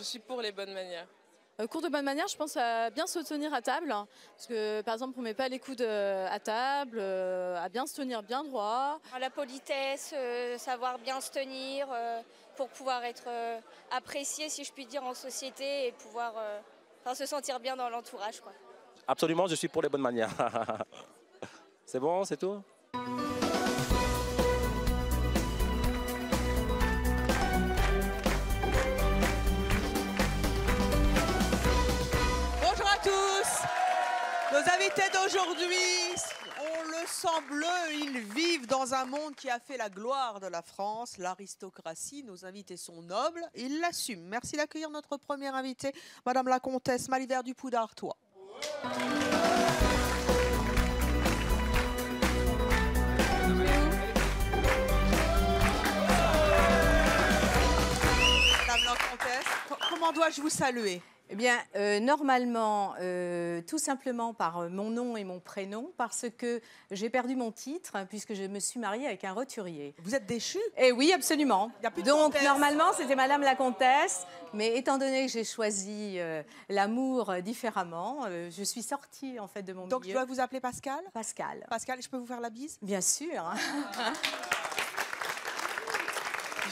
Je suis pour les bonnes manières. Cours de bonne manière, je pense à bien se tenir à table. Parce que, par exemple, on ne met pas les coudes à table, à bien se tenir bien droit. La politesse, savoir bien se tenir pour pouvoir être apprécié, si je puis dire, en société et pouvoir se sentir bien dans l'entourage, quoi. Absolument, je suis pour les bonnes manières. C'est bon, c'est tout? Bonjour à tous. Nos invités d'aujourd'hui, on le sent bleu, ils vivent dans un monde qui a fait la gloire de la France, l'aristocratie. Nos invités sont nobles, ils l'assument. Merci d'accueillir notre première invitée, Madame la Comtesse Malivert du Pou d'Artois. Madame la Comtesse, comment dois-je vous saluer? Eh bien, normalement, tout simplement par mon nom et mon prénom, parce que j'ai perdu mon titre, puisque je me suis mariée avec un roturier. Vous êtes déchue? Eh oui, absolument. Y a plus de Donc, comtesse. normalement, c'était Madame la Comtesse, mais étant donné que j'ai choisi l'amour différemment, je suis sortie, en fait, de mon Donc, milieu. je dois vous appeler Pascal? Pascal. Pascal, je peux vous faire la bise? Bien sûr.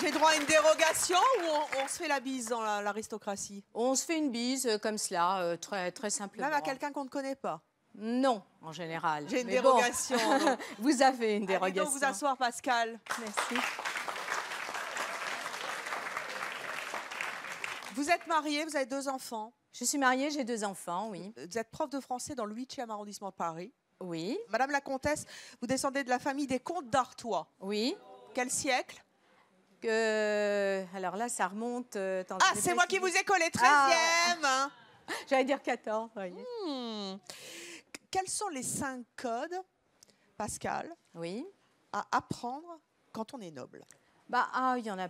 J'ai droit à une dérogation ou on se fait la bise dans l'aristocratie? On se fait une bise comme cela, très, très simplement. Même à quelqu'un qu'on ne connaît pas? Non, en général. J'ai une Mais bon, dérogation. donc. vous avez une Allez dérogation. donc vous asseoir, Pascal. Merci. Vous êtes marié, vous avez 2 enfants. Je suis mariée, j'ai 2 enfants, oui. Vous êtes prof de français dans le 8e arrondissement de Paris. Oui, Madame la Comtesse, vous descendez de la famille des comtes d'Artois. oui. Quel siècle? Alors là, ça remonte... attendez, Ah, j'ai c'est pas moi qui écrit. vous ai collé 13e. hein. J'allais dire 14, vous voyez. Quels sont les 5 codes, Pascal, Oui. à apprendre quand on est noble? Il y en a,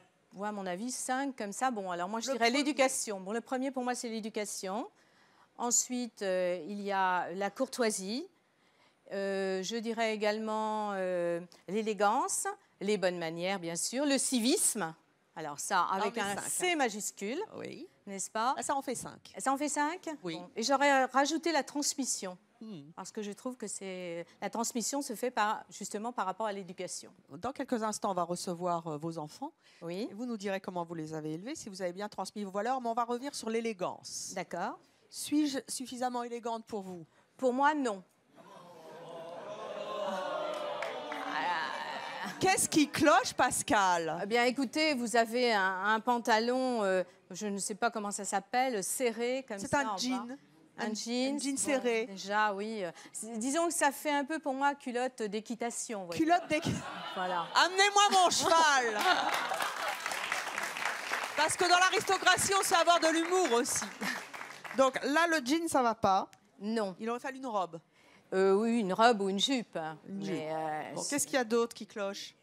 à mon avis, 5 comme ça. Bon, alors moi, je Le dirais premier. l'éducation. Bon, le premier, pour moi, c'est l'éducation. Ensuite, il y a la courtoisie. Je dirais également l'élégance, les bonnes manières, bien sûr, le civisme. Alors ça, avec mais un 5, C majuscule, Oui. n'est-ce pas? Ah, ça en fait 5. Ça en fait 5? Oui. Bon. Et j'aurais rajouté la transmission. Parce que je trouve que la transmission se fait justement par rapport à l'éducation. Dans quelques instants, on va recevoir vos enfants. Oui, Et vous nous direz comment vous les avez élevés, si vous avez bien transmis vos valeurs. Mais on va revenir sur l'élégance. d'accord. Suis-je suffisamment élégante pour vous? Pour moi, non. Qu'est-ce qui cloche, Pascal? Eh bien, écoutez, vous avez un pantalon, je ne sais pas comment ça s'appelle, serré comme ça. C'est un en bas. jean. Un jean. Un jean serré. Déjà, oui. Disons que ça fait un peu pour moi culotte d'équitation. vous voyez. Culotte Voilà. Amenez-moi mon cheval. Parce que dans l'aristocratie, on sait avoir de l'humour aussi. Donc là, le jean, ça va pas. Non. Il aurait fallu une robe. Oui, une robe ou une jupe. Une jupe. Mais, Bon, qu'est-ce qu'il y a d'autre qui cloche?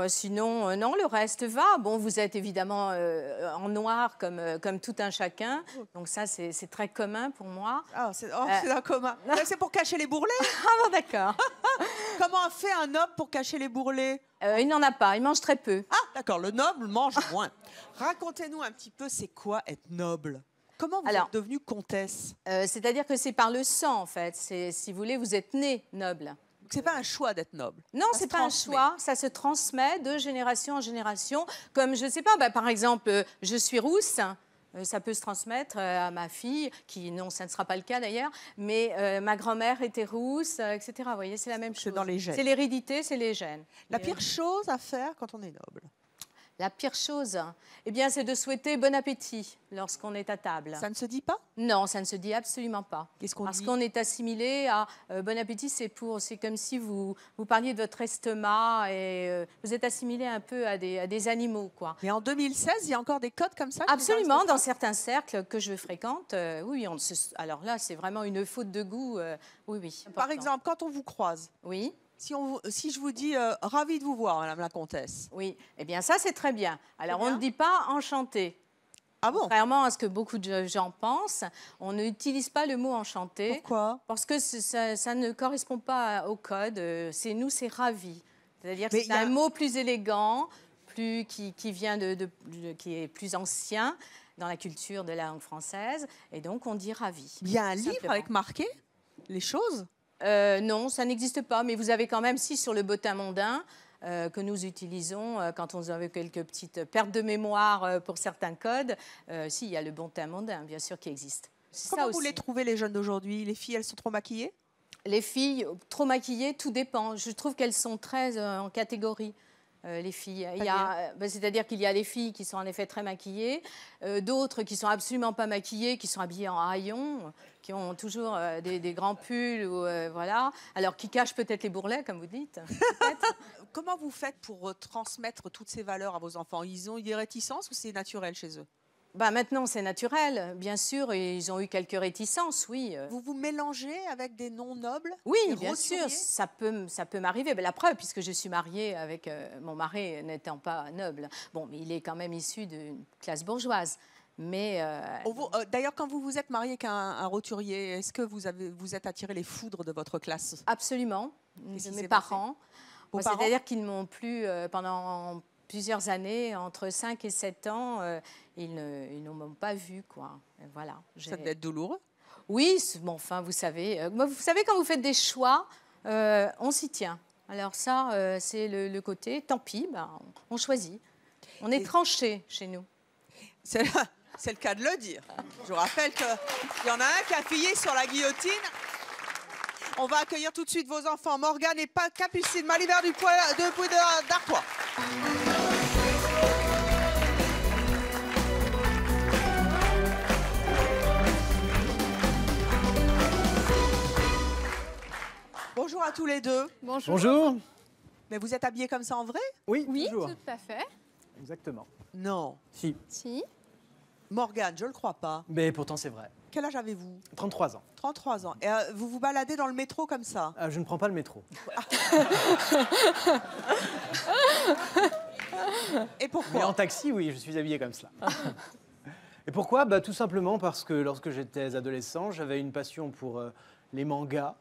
sinon, non, le reste va. Bon, vous êtes évidemment en noir comme tout un chacun. Donc ça, c'est très commun pour moi. Ah, c'est un commun. C'est pour cacher les bourrelets. Ah bon, d'accord. Comment fait un noble pour cacher les bourrelets? Il n'en a pas, il mange très peu. Ah, d'accord, le noble mange moins. Racontez-nous un petit peu, c'est quoi être noble? Comment vous êtes devenue comtesse? C'est-à-dire que c'est par le sang, en fait. Si vous voulez, vous êtes né noble. C'est pas un choix d'être noble. Non, Ça c'est se pas transmet. un choix, ça se transmet de génération en génération. Comme, je sais pas, par exemple, je suis rousse, ça peut se transmettre à ma fille, non, ça ne sera pas le cas d'ailleurs, mais ma grand-mère était rousse, etc. Vous voyez, c'est la même chose. C'est dans les gènes. C'est l'hérédité, c'est les gènes. La pire chose à faire quand on est noble? La pire chose, eh bien, c'est de souhaiter bon appétit lorsqu'on est à table. Ça ne se dit pas? Non, ça ne se dit absolument pas. Qu'est-ce qu'on Parce dit? qu'on est assimilé à bon appétit, c'est comme si vous parliez de votre estomac et vous êtes assimilé un peu à des animaux, quoi. Mais en 2016, il y a encore des codes comme ça? Absolument, dans certains cercles que je fréquente, oui. Alors là, c'est vraiment une faute de goût, oui. Par important. exemple, quand on vous croise, Oui. si je vous dis ravi de vous voir, Madame la Comtesse. Oui, eh bien ça, c'est très bien. Alors, bien. on ne dit pas enchanté. Ah bon? Contrairement à ce que beaucoup de gens pensent, on n'utilise pas le mot enchanté. Pourquoi? Parce que ça ne correspond pas au code. C'est ravi. C'est-à-dire que Mais c'est il y a- un mot plus élégant, qui vient qui est plus ancien. dans la culture de la langue française. Et donc, on dit ravi. Il y a un livre Simplement. avec marqué les choses? Non, ça n'existe pas, mais vous avez quand même, si, sur le bottin mondain, que nous utilisons quand on avait quelques petites pertes de mémoire pour certains codes. Si, il y a le bottin mondain, bien sûr, qui existe. Comment vous les trouvez, les jeunes d'aujourd'hui? Les filles, elles sont trop maquillées? Les filles, trop maquillées, tout dépend. Je trouve qu'elles sont très en catégorie. Les filles. C'est-à-dire qu'il y a des filles qui sont en effet très maquillées, d'autres qui sont absolument pas maquillées, qui sont habillées en haillons, qui ont toujours des grands pulls, voilà. Alors qui cachent peut-être les bourrelets, comme vous dites. Comment vous faites pour transmettre toutes ces valeurs à vos enfants? Ils ont des réticences ou c'est naturel chez eux? Maintenant, c'est naturel, bien sûr, et ils ont eu quelques réticences, oui. Vous vous mélangez avec des noms nobles? Oui, des bien roturiers? sûr, ça peut m'arriver. La preuve, puisque je suis mariée avec mon mari n'étant pas noble. Bon, mais il est quand même issu d'une classe bourgeoise. Mais d'ailleurs, quand vous vous êtes marié avec un roturier, est-ce que vous êtes attiré les foudres de votre classe? Absolument, Qu'est-ce de qui mes s'est parents. passé? C'est-à-dire qu'ils m'ont plu pendant plusieurs années, entre 5 et 7 ans, ils ne m'ont pas vue, quoi. Et voilà. Ça devait être douloureux. Oui, bon, enfin, vous savez, quand vous faites des choix, on s'y tient. Alors ça, c'est le côté, tant pis, on choisit. On est tranché chez nous. C'est le cas de le dire. Je vous rappelle qu'il y en a un qui a fillé sur la guillotine. On va accueillir tout de suite vos enfants, Morgane et Capucine, Malivert du Puy d'Artois. Bonjour à tous les deux. Bonjour. Bonjour. Mais vous êtes habillés comme ça en vrai? Oui, Oui, toujours. tout à fait. Exactement. Non. Si. Si. Morgane, je ne le crois pas. Mais pourtant, c'est vrai. Quel âge avez-vous? 33 ans. 33 ans. Et vous vous baladez dans le métro comme ça? Je ne prends pas le métro. Et Mais pourquoi? en taxi, oui, je suis habillé comme cela. Et pourquoi? Tout simplement parce que lorsque j'étais adolescent, j'avais une passion pour les mangas.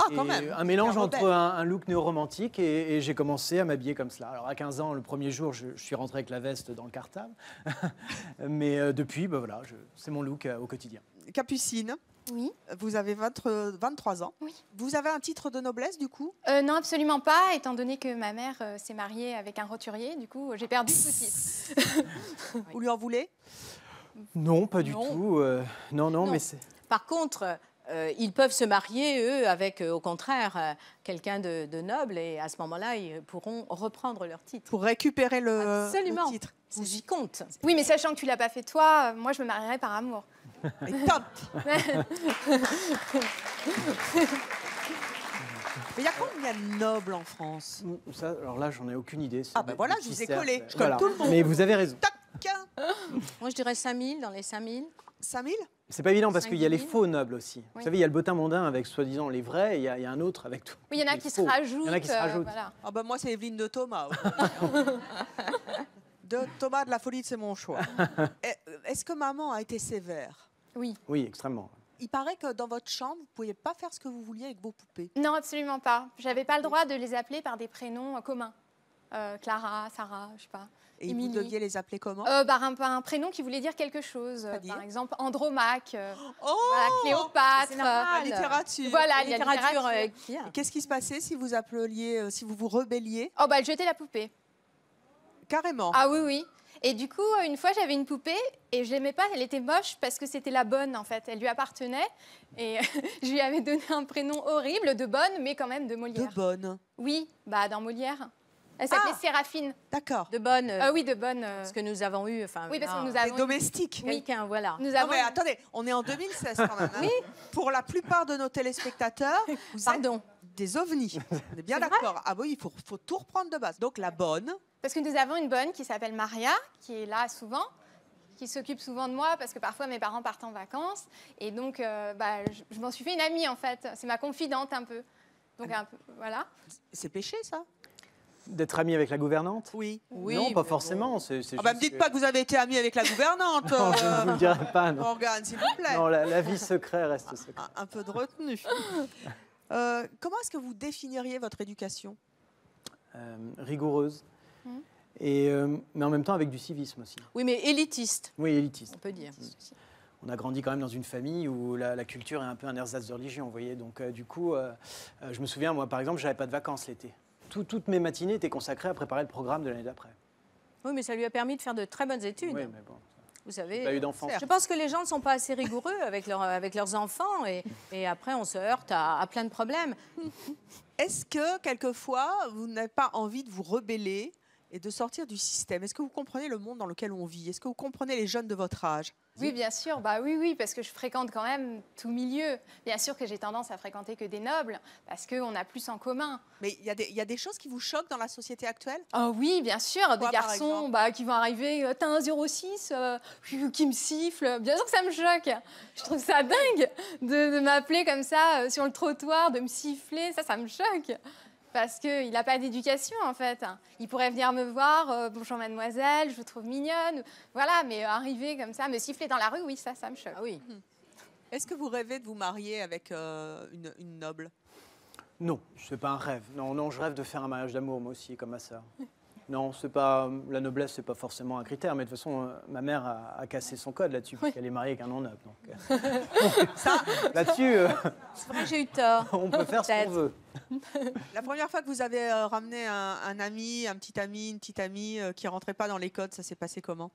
Ah, Et quand même. un mélange Un entre rebelle. un look néo-romantique et j'ai commencé à m'habiller comme cela. Alors à 15 ans, le premier jour, je suis rentré avec la veste dans le cartable. Mais depuis, voilà, c'est mon look au quotidien. Capucine, Oui. vous avez 23 ans. Oui. Vous avez un titre de noblesse du coup? Non, absolument pas, étant donné que ma mère s'est mariée avec un roturier. Du coup, j'ai perdu ce titre. Vous lui en voulez? Non, pas du Non. tout. Non, mais c'est... Par contre, ils peuvent se marier, eux, avec, au contraire, quelqu'un de noble, et à ce moment-là, ils pourront reprendre leur titre. Pour récupérer le Absolument. titre. Vous y compte. Oui, mais sachant que tu l'as pas fait toi, moi, je me marierais par amour. Et top. Mais il y a combien de nobles en France? Ça, alors là, j'en ai aucune idée. Ah ben voilà, je vous ai collé. Je colle Voilà. tout le monde. Mais vous avez raison. Tac. Moi, je dirais 5000, dans les 5000. 5000? C'est pas évident parce qu'il y a les 5 000. faux nobles aussi. Vous Oui. savez, il y a le bottin mondain avec soi-disant les vrais, et il y a un autre avec tout. Oui, il y en a les qui se faux. rajoutent. Il y en a qui se rajoutent. Voilà. Ah ben moi c'est Evelyne de Thomas. Thomas de la folie, c'est mon choix. Est-ce que maman a été sévère? Oui. Oui, extrêmement. Il paraît que dans votre chambre, vous ne pouviez pas faire ce que vous vouliez avec vos poupées. Non, absolument pas. J'avais pas le droit de les appeler par des prénoms communs. Clara, Sarah, je sais pas. Et Émilie. vous deviez les appeler comment? Un prénom qui voulait dire quelque chose. C'est-à-dire Par exemple, Andromaque, Oh, voilà, Cléopâtre. C'est normal. la littérature. Voilà, La il y a littérature littérature. qui a. Qu'est-ce qui se passait si vous appeliez, si vous vous rebelliez? Oh, elle jetait la poupée. Carrément. Ah oui, oui. Et du coup, une fois, j'avais une poupée et je l'aimais pas. Elle était moche parce que c'était la bonne, en fait. Elle lui appartenait. Et je lui avais donné un prénom horrible de bonne, mais quand même de De Molière. bonne. Oui, dans Molière. Elle s'appelait Séraphine. D'accord. De bonne. Oui, de bonne. Ce que nous avons eu. Oui, parce que nous Des avons. domestiques. Quelqu'un, voilà. Nous Non avons. mais attendez, on est en 2016 quand même. Hein. Pour la plupart de nos téléspectateurs, vous êtes Pardon. des ovnis. On est bien C'est vrai d'accord. Ah oui, il faut tout reprendre de base. Donc la bonne. Parce que nous avons une bonne qui s'appelle Maria, qui est là souvent, qui s'occupe souvent de moi parce que parfois mes parents partent en vacances. Et donc, je m'en suis fait une amie en fait. C'est ma confidente un peu. Donc, un peu, voilà. C'est péché ça? D'être ami avec la gouvernante? Oui. Oui, non, pas mais forcément. C'est Ah bah me juste dites pas que vous avez été ami avec la gouvernante. Non, je ne vous le dirai pas. Non, Morgane, s'il vous plaît. non la vie secrète reste secrète. Un peu de retenue. Comment est-ce que vous définiriez votre éducation? Rigoureuse mais en même temps avec du civisme aussi. Oui, mais élitiste, Oui, élitiste. on peut dire. On a grandi quand même dans une famille où la culture est un peu un ersatz de religion, vous voyez. Donc, du coup, je me souviens, moi, par exemple, j'avais pas de vacances l'été. Toutes mes matinées étaient consacrées à préparer le programme de l'année d'après. Oui, mais ça lui a permis de faire de très bonnes études. Oui, mais bon, Vous j'ai savez, pas eu d'enfance. je pense que les gens ne sont pas assez rigoureux avec leurs enfants et après on se heurte à plein de problèmes. Est-ce que, quelquefois, vous n'avez pas envie de vous rebeller et de sortir du système? Est-ce que vous comprenez le monde dans lequel on vit? Est-ce que vous comprenez les jeunes de votre âge? Oui, bien sûr. Bah oui, parce que je fréquente quand même tout milieu. Bien sûr que j'ai tendance à fréquenter que des nobles, parce qu'on a plus en commun. Mais il y a des choses qui vous choquent dans la société actuelle? Oh oui, bien sûr. Quoi, Des par garçons qui vont arriver, t'as un 06, qui me siffle. Bien sûr que ça me choque. Je trouve ça dingue de m'appeler comme ça sur le trottoir, de me siffler. Ça me choque. Parce qu'il n'a pas d'éducation, en fait. Il pourrait venir me voir, bonjour mademoiselle, je vous trouve mignonne. Voilà, mais arriver comme ça, me siffler dans la rue, oui, ça me choque. Ah oui. Est-ce que vous rêvez de vous marier avec une noble? Non, c'est pas un rêve. Non, je rêve de faire un mariage d'amour, moi aussi, comme ma sœur. Non, c'est pas la noblesse, c'est pas forcément un critère, mais de toute façon, ma mère a cassé son code là-dessus, puisqu'elle est mariée avec un non-noble. Donc, là-dessus, C'est vrai que j'ai eu tort. on peut faire ce qu'on Peut-être. veut. La première fois que vous avez ramené un ami, un petit ami, une petite amie qui rentrait pas dans les codes, ça s'est passé comment?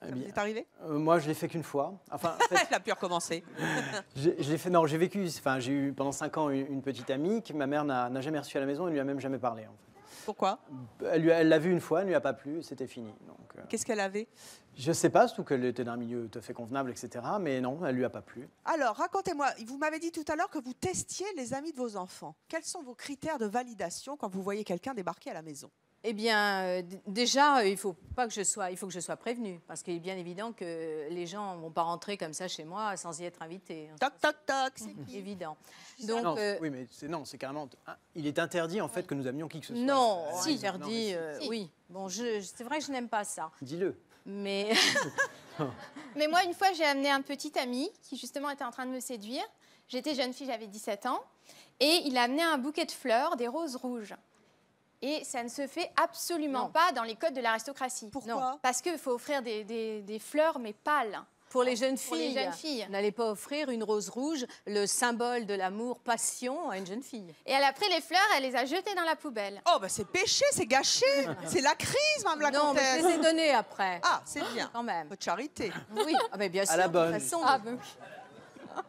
Eh Ça vous bien, est arrivé? moi, je l'ai fait qu'une fois. Enfin, en fait, Elle a pu recommencer. j'ai vécu. Enfin, j'ai eu pendant 5 ans une petite amie que ma mère n'a jamais reçue à la maison et ne lui a même jamais parlé. En fait. Pourquoi? Elle l'a vue une fois, elle ne lui a pas plu, c'était fini. Donc, Qu'est-ce qu'elle avait? je ne sais pas, surtout qu'elle était d'un milieu tout à fait convenable, etc. Mais non, elle ne lui a pas plu. Alors, racontez-moi, vous m'avez dit tout à l'heure que vous testiez les amis de vos enfants. Quels sont vos critères de validation quand vous voyez quelqu'un débarquer à la maison? Eh bien, déjà, il faut que je sois prévenue, parce qu'il est bien évident que les gens ne vont pas rentrer comme ça chez moi sans y être invités. Toc, toc, toc, c'est qui? Évident. Donc, Non, oui, mais c'est carrément. Il est interdit en fait que nous amenions qui que ce soit. non, Si. interdit, Non, mais si. oui. Bon, c'est vrai que je n'aime pas ça. Dis-le. Mais Mais moi, une fois, j'ai amené un petit ami qui, justement, était en train de me séduire. J'étais jeune fille, j'avais 17 ans. Et il a amené un bouquet de fleurs, des roses rouges. Et ça ne se fait absolument Non. pas dans les codes de l'aristocratie. Pourquoi? Parce qu'il faut offrir des fleurs, mais pâles. pour les jeunes Pour les filles, jeunes filles. vous n'allez pas offrir une rose rouge, le symbole de l'amour, passion, à une jeune fille. Et elle a pris les fleurs, elle les a jetées dans la poubelle. Oh, bah c'est péché, c'est gâché. C'est la crise, Mme la Non, mais comtesse. je les ai donnés après, Ah, c'est bien. quand même. Votre charité. Oui, ah, mais bien sûr. la de bonne. toute façon, Ah, ben oui.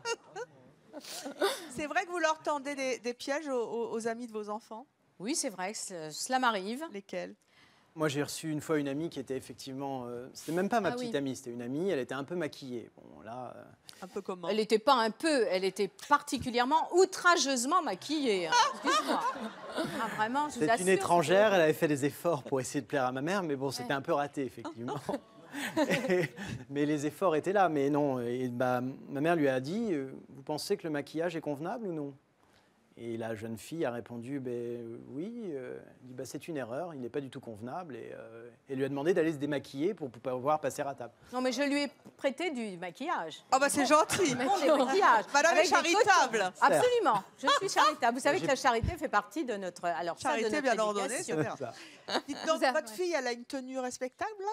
C'est vrai que vous leur tendez des pièges aux amis de vos enfants? oui, c'est vrai que cela m'arrive. Lesquels? Moi, j'ai reçu une fois une amie qui était effectivement. C'était même pas ma Ah petite oui. amie, c'était une amie. Elle était un peu maquillée. Bon, là. Un peu comment? Elle n'était pas un peu, elle était particulièrement outrageusement maquillée. Hein. Excuse-moi. Ah, vraiment, je vous C'était assure. une étrangère, elle avait fait des efforts pour essayer de plaire à ma mère, mais bon, c'était un peu raté, effectivement. Mais les efforts étaient là, mais non. Et ma mère lui a dit vous pensez que le maquillage est convenable ou non? Et la jeune fille a répondu oui. Elle dit c'est une erreur, il n'est pas du tout convenable. Et elle lui a demandé d'aller se démaquiller pour pouvoir passer à table. Non, mais je lui ai prêté du maquillage. Oh, bah c'est gentil. Bon, des maquillages. Madame est avec des charitable. cotons. Absolument, je suis charitable. Vous savez que la charité fait partie de notre, Charité bien ordonnée, éducation. c'est bien. Dites donc, Ça, votre ouais. fille, elle a une tenue respectable, là?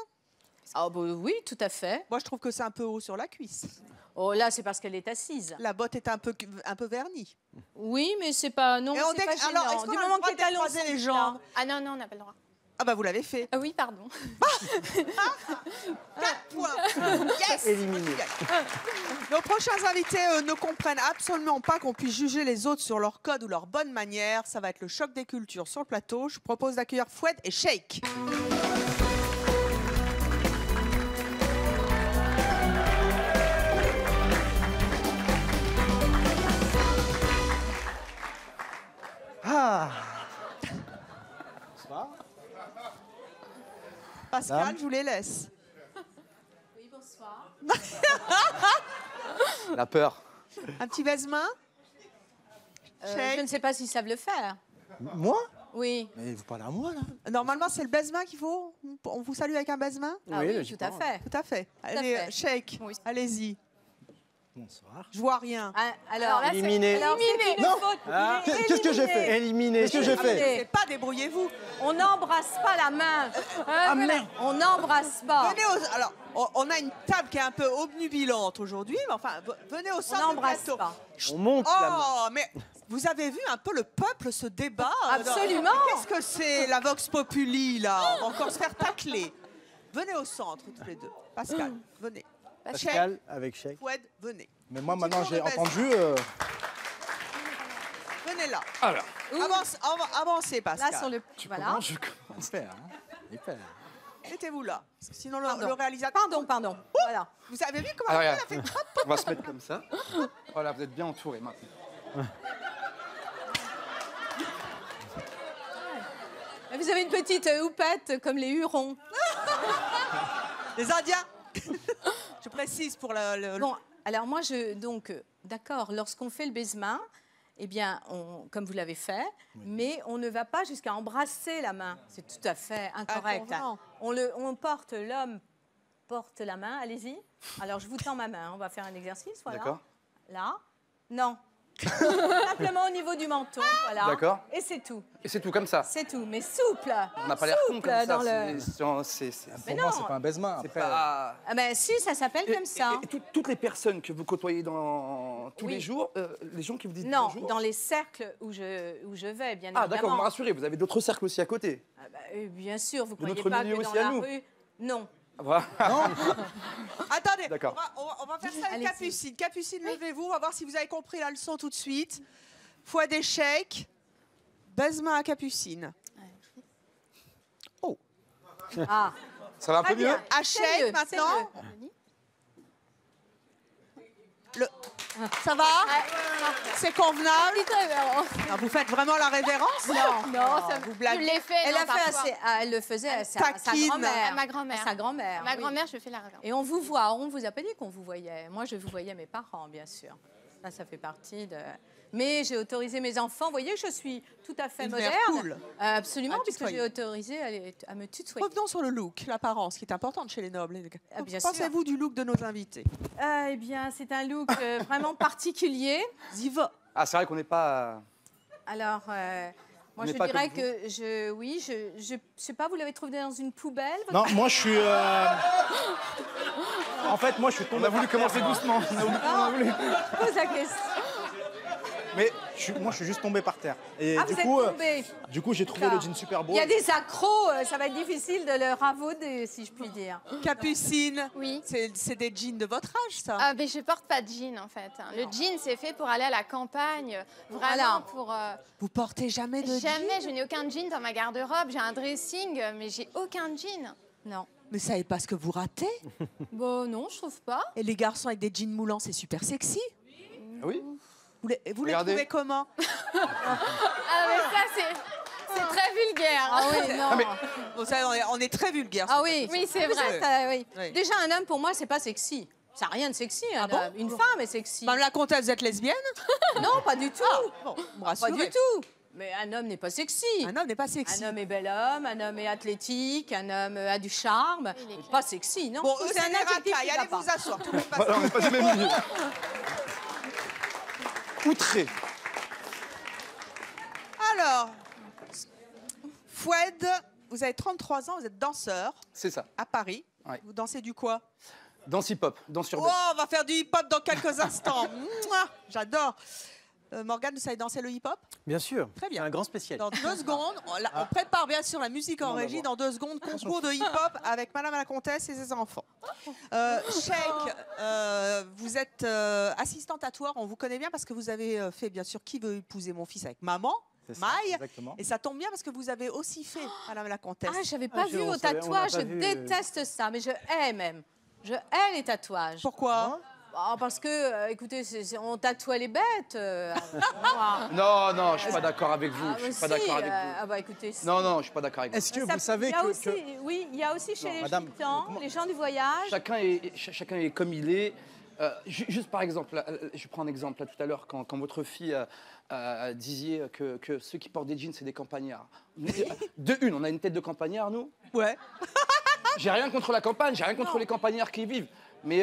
Ah, bah, oui, tout à fait. Moi, je trouve que c'est un peu haut sur la cuisse. Oh, là, c'est parce qu'elle est assise. La botte est un peu vernie. Oui, mais c'est pas, non, Et on c'est pas dit- alors, gênant. est-ce qu'on Du a le moment droit que les talons d'écraser sont les plats. jambes? Ah non, on n'a pas le droit. Ah bah vous l'avez fait. Ah oui, pardon. 4 points. Yes. Éliminé. Nos prochains invités ne comprennent absolument pas qu'on puisse juger les autres sur leur code ou leur bonne manière. Ça va être le choc des cultures sur le plateau. Je vous propose d'accueillir Fouad et Shake. Ah Bonsoir. Pascal, Madame. je vous les laisse. Oui, bonsoir. La peur. Un petit baise-main. Je ne sais pas s'ils savent le faire. Moi? Oui. Mais vous parlez à moi, là? Normalement, c'est le baise-main qu'il faut. On vous salue avec un baise-main? Ah oui, tout logiquement. à fait. Tout à fait. Allez, fait. Shake, Oui. allez-y. Bonsoir. Je vois rien. Alors, là, c'est- Éliminé. alors, c'est une Non. faute. Ah. Il est Qu'est-ce que j'ai fait? Éliminé. Qu'est-ce que j'ai fait? C'est pas débrouillez-vous. On n'embrasse pas la main. Ah merde. On n'embrasse pas. Venez au... Alors, on a une table qui est un peu obnubilante aujourd'hui, mais enfin, venez au On centre du n'embrasse plateau. pas. On monte la main. Oh, mais vous avez vu un peu le peuple se débat? Absolument. Qu'est-ce que c'est la Vox Populi, là? On va encore se faire tacler. Venez au centre, tous les deux. Pascal, venez. Pascal avec Cheikh. Foued, venez. Mais moi, maintenant, j'ai tour de entendu... Venez là. Alors, Avancez, Pascal. Là, sur le. Voilà. comment je commence à faire, hein? Hyper. Mettez-vous là. Parce que sinon, Pardon. le réalisateur... Pardon. Voilà. Vous avez vu comment Alors, elle regarde. a fait? On va se mettre comme ça. Voilà, vous êtes bien entourés maintenant. Vous avez une petite houppette comme les Hurons. Les Indiens. Je précise pour Bon, alors moi, d'accord, lorsqu'on fait le baise-main, eh bien, comme vous l'avez fait, mais on ne va pas jusqu'à embrasser la main. C'est tout à fait incorrect. Inconvenant. L'homme porte la main, allez-y. Alors, je vous tends ma main, on va faire un exercice, voilà. D'accord. Là, non. Simplement au niveau du menton, voilà. D'accord. Et c'est tout, Et c'est tout comme ça. c'est tout, mais souple. On n'a pas l'air con Souple comme ça. dans le... Pour Mais moi, non. c'est pas un baise-main. C'est Après, pas- Ah ben si, ça s'appelle comme ça. Et toutes les personnes que vous côtoyez dans tous Oui. les jours, les gens qui vous disent Non, bonjour. dans les cercles où je vais, bien Ah d'accord, vous me évidemment. rassurez, vous avez d'autres cercles aussi à côté. Ah bah, bien sûr, vous De croyez notre pas milieu que dans aussi à la nous. rue... Non. Voilà. Attendez, D'accord. on va faire ça avec Allez-y. Capucine. Capucine, levez-vous, on va voir si vous avez compris la leçon tout de suite. Fouet d'échec, baise-main à Capucine. Ah, Ça va un peu très bien. mieux À C'est Cheikh mieux, maintenant. c'est mieux. Ça va C'est convenable Petite révérence. Non, vous faites vraiment la révérence Non, ça vous je blaguez. l'ai fait. Elle non, a fait parfois. elle le faisait à sa taquine. grand-mère. À ma grand-mère. À sa grand-mère. Ma oui. grand-mère, je fais la révérence. Et on vous voit, on vous a pas dit qu'on vous voyait. Moi, je vous voyais mes parents, bien sûr. Ça fait partie de... Mais j'ai autorisé mes enfants. Vous voyez que je suis tout à fait Une mère moderne. cool. Absolument, À puisque tutoyer. j'ai autorisé à me tutoyer. Revenons sur le look, l'apparence, qui est importante chez les nobles. Ah, bien Que pensez-vous du look de nos invités Eh bien, c'est un look vraiment particulier. Ziva. Ah c'est vrai qu'on n'est pas... Alors, On moi, n'est je pas dirais comme que je sais pas, vous l'avez trouvé dans une poubelle votre- Non, moi je suis. En fait, moi je suis tombé. On a voulu commencer doucement. Je pose la question. Mais moi je suis juste tombé par terre. Et Ah, du vous êtes coup, tombé. du coup, j'ai trouvé le jean super beau. Il y a des accros, ça va être difficile de le ravauder, si je puis dire. Capucine, Oui. c'est des jeans de votre âge, ça Ah, mais je porte pas de jean en fait. Le jean, c'est fait pour aller à la campagne. Vraiment Voilà. pour. Vous portez jamais de jeans Jamais, je n'ai aucun jean dans ma garde-robe. J'ai un dressing, mais j'ai aucun jean. Non. Mais ça n'est pas ce que vous ratez. Bon, non, je trouve pas. Et les garçons avec des jeans moulants, c'est super sexy. Oui. Vous les Regardez. trouvez comment Ah, mais ça, c'est très vulgaire. Ah oui, non. Bon, ça, on est très vulgaire. Ah oui. Oui, c'est Oui, vrai. oui. Oui. Déjà, un homme, pour moi, c'est pas sexy. Ça n'a rien de sexy. Un bon homme. Une femme est sexy. Madame la comtesse, vous êtes lesbienne Non, pas du tout. Bon, vous me Pas rassurez. du tout. Mais un homme n'est pas sexy. Un homme n'est pas sexy. Un homme est bel homme, un homme est athlétique, un homme a du charme. Il est clair. Pas sexy, non. Bon, Je trouve eux, que c'est des adjectif racailles. qui va Allez pas. vous asseoir. Tout le monde passe. Voilà, on n'est pas du même milieu. Outré. Alors, Foued, vous avez 33 ans, vous êtes danseur C'est ça. à Paris. Ouais. Vous dansez du quoi Danse hip-hop, danse Oh, urbaine. on va faire du hip-hop dans quelques instants. Mouah, j'adore. Morgane, vous savez danser le hip-hop Bien sûr. Très bien. C'est un grand spécial. Dans 2 secondes, on prépare bien sûr la musique en Non, régie. d'abord. Dans 2 secondes, concours de hip-hop avec Madame la Comtesse et ses enfants. Cheikh, vous êtes assistante à tour. On vous connaît bien parce que vous avez fait bien sûr Qui veut épouser mon fils avec maman, C'est ça, Maï. exactement. Et ça tombe bien parce que vous avez aussi fait Madame la Comtesse. Ah, j'avais pas vu on au savait- on tatouage. n'a Je pas vu, déteste ça, mais je hais même. Je hais les tatouages. Pourquoi Ah, parce que, écoutez, on tatouait les bêtes. Moi. Non, non, je suis pas d'accord avec vous. Ah, Je suis bah pas si, d'accord avec vous. ah bah écoutez. si. Non, non, je suis pas d'accord avec vous. Est-ce que Ça- vous savez il y a que, aussi, oui, il y a aussi chez Non, les madame, gitans, comment- les gens du voyage. Chacun est comme il est. Juste par exemple, je prends un exemple là, tout à l'heure, quand votre fille disiez que ceux qui portent des jeans, c'est des campagnards. De une, on a une tête de campagnard, nous. Ouais. J'ai rien contre la campagne, j'ai rien contre les campagnards qui y vivent. Mais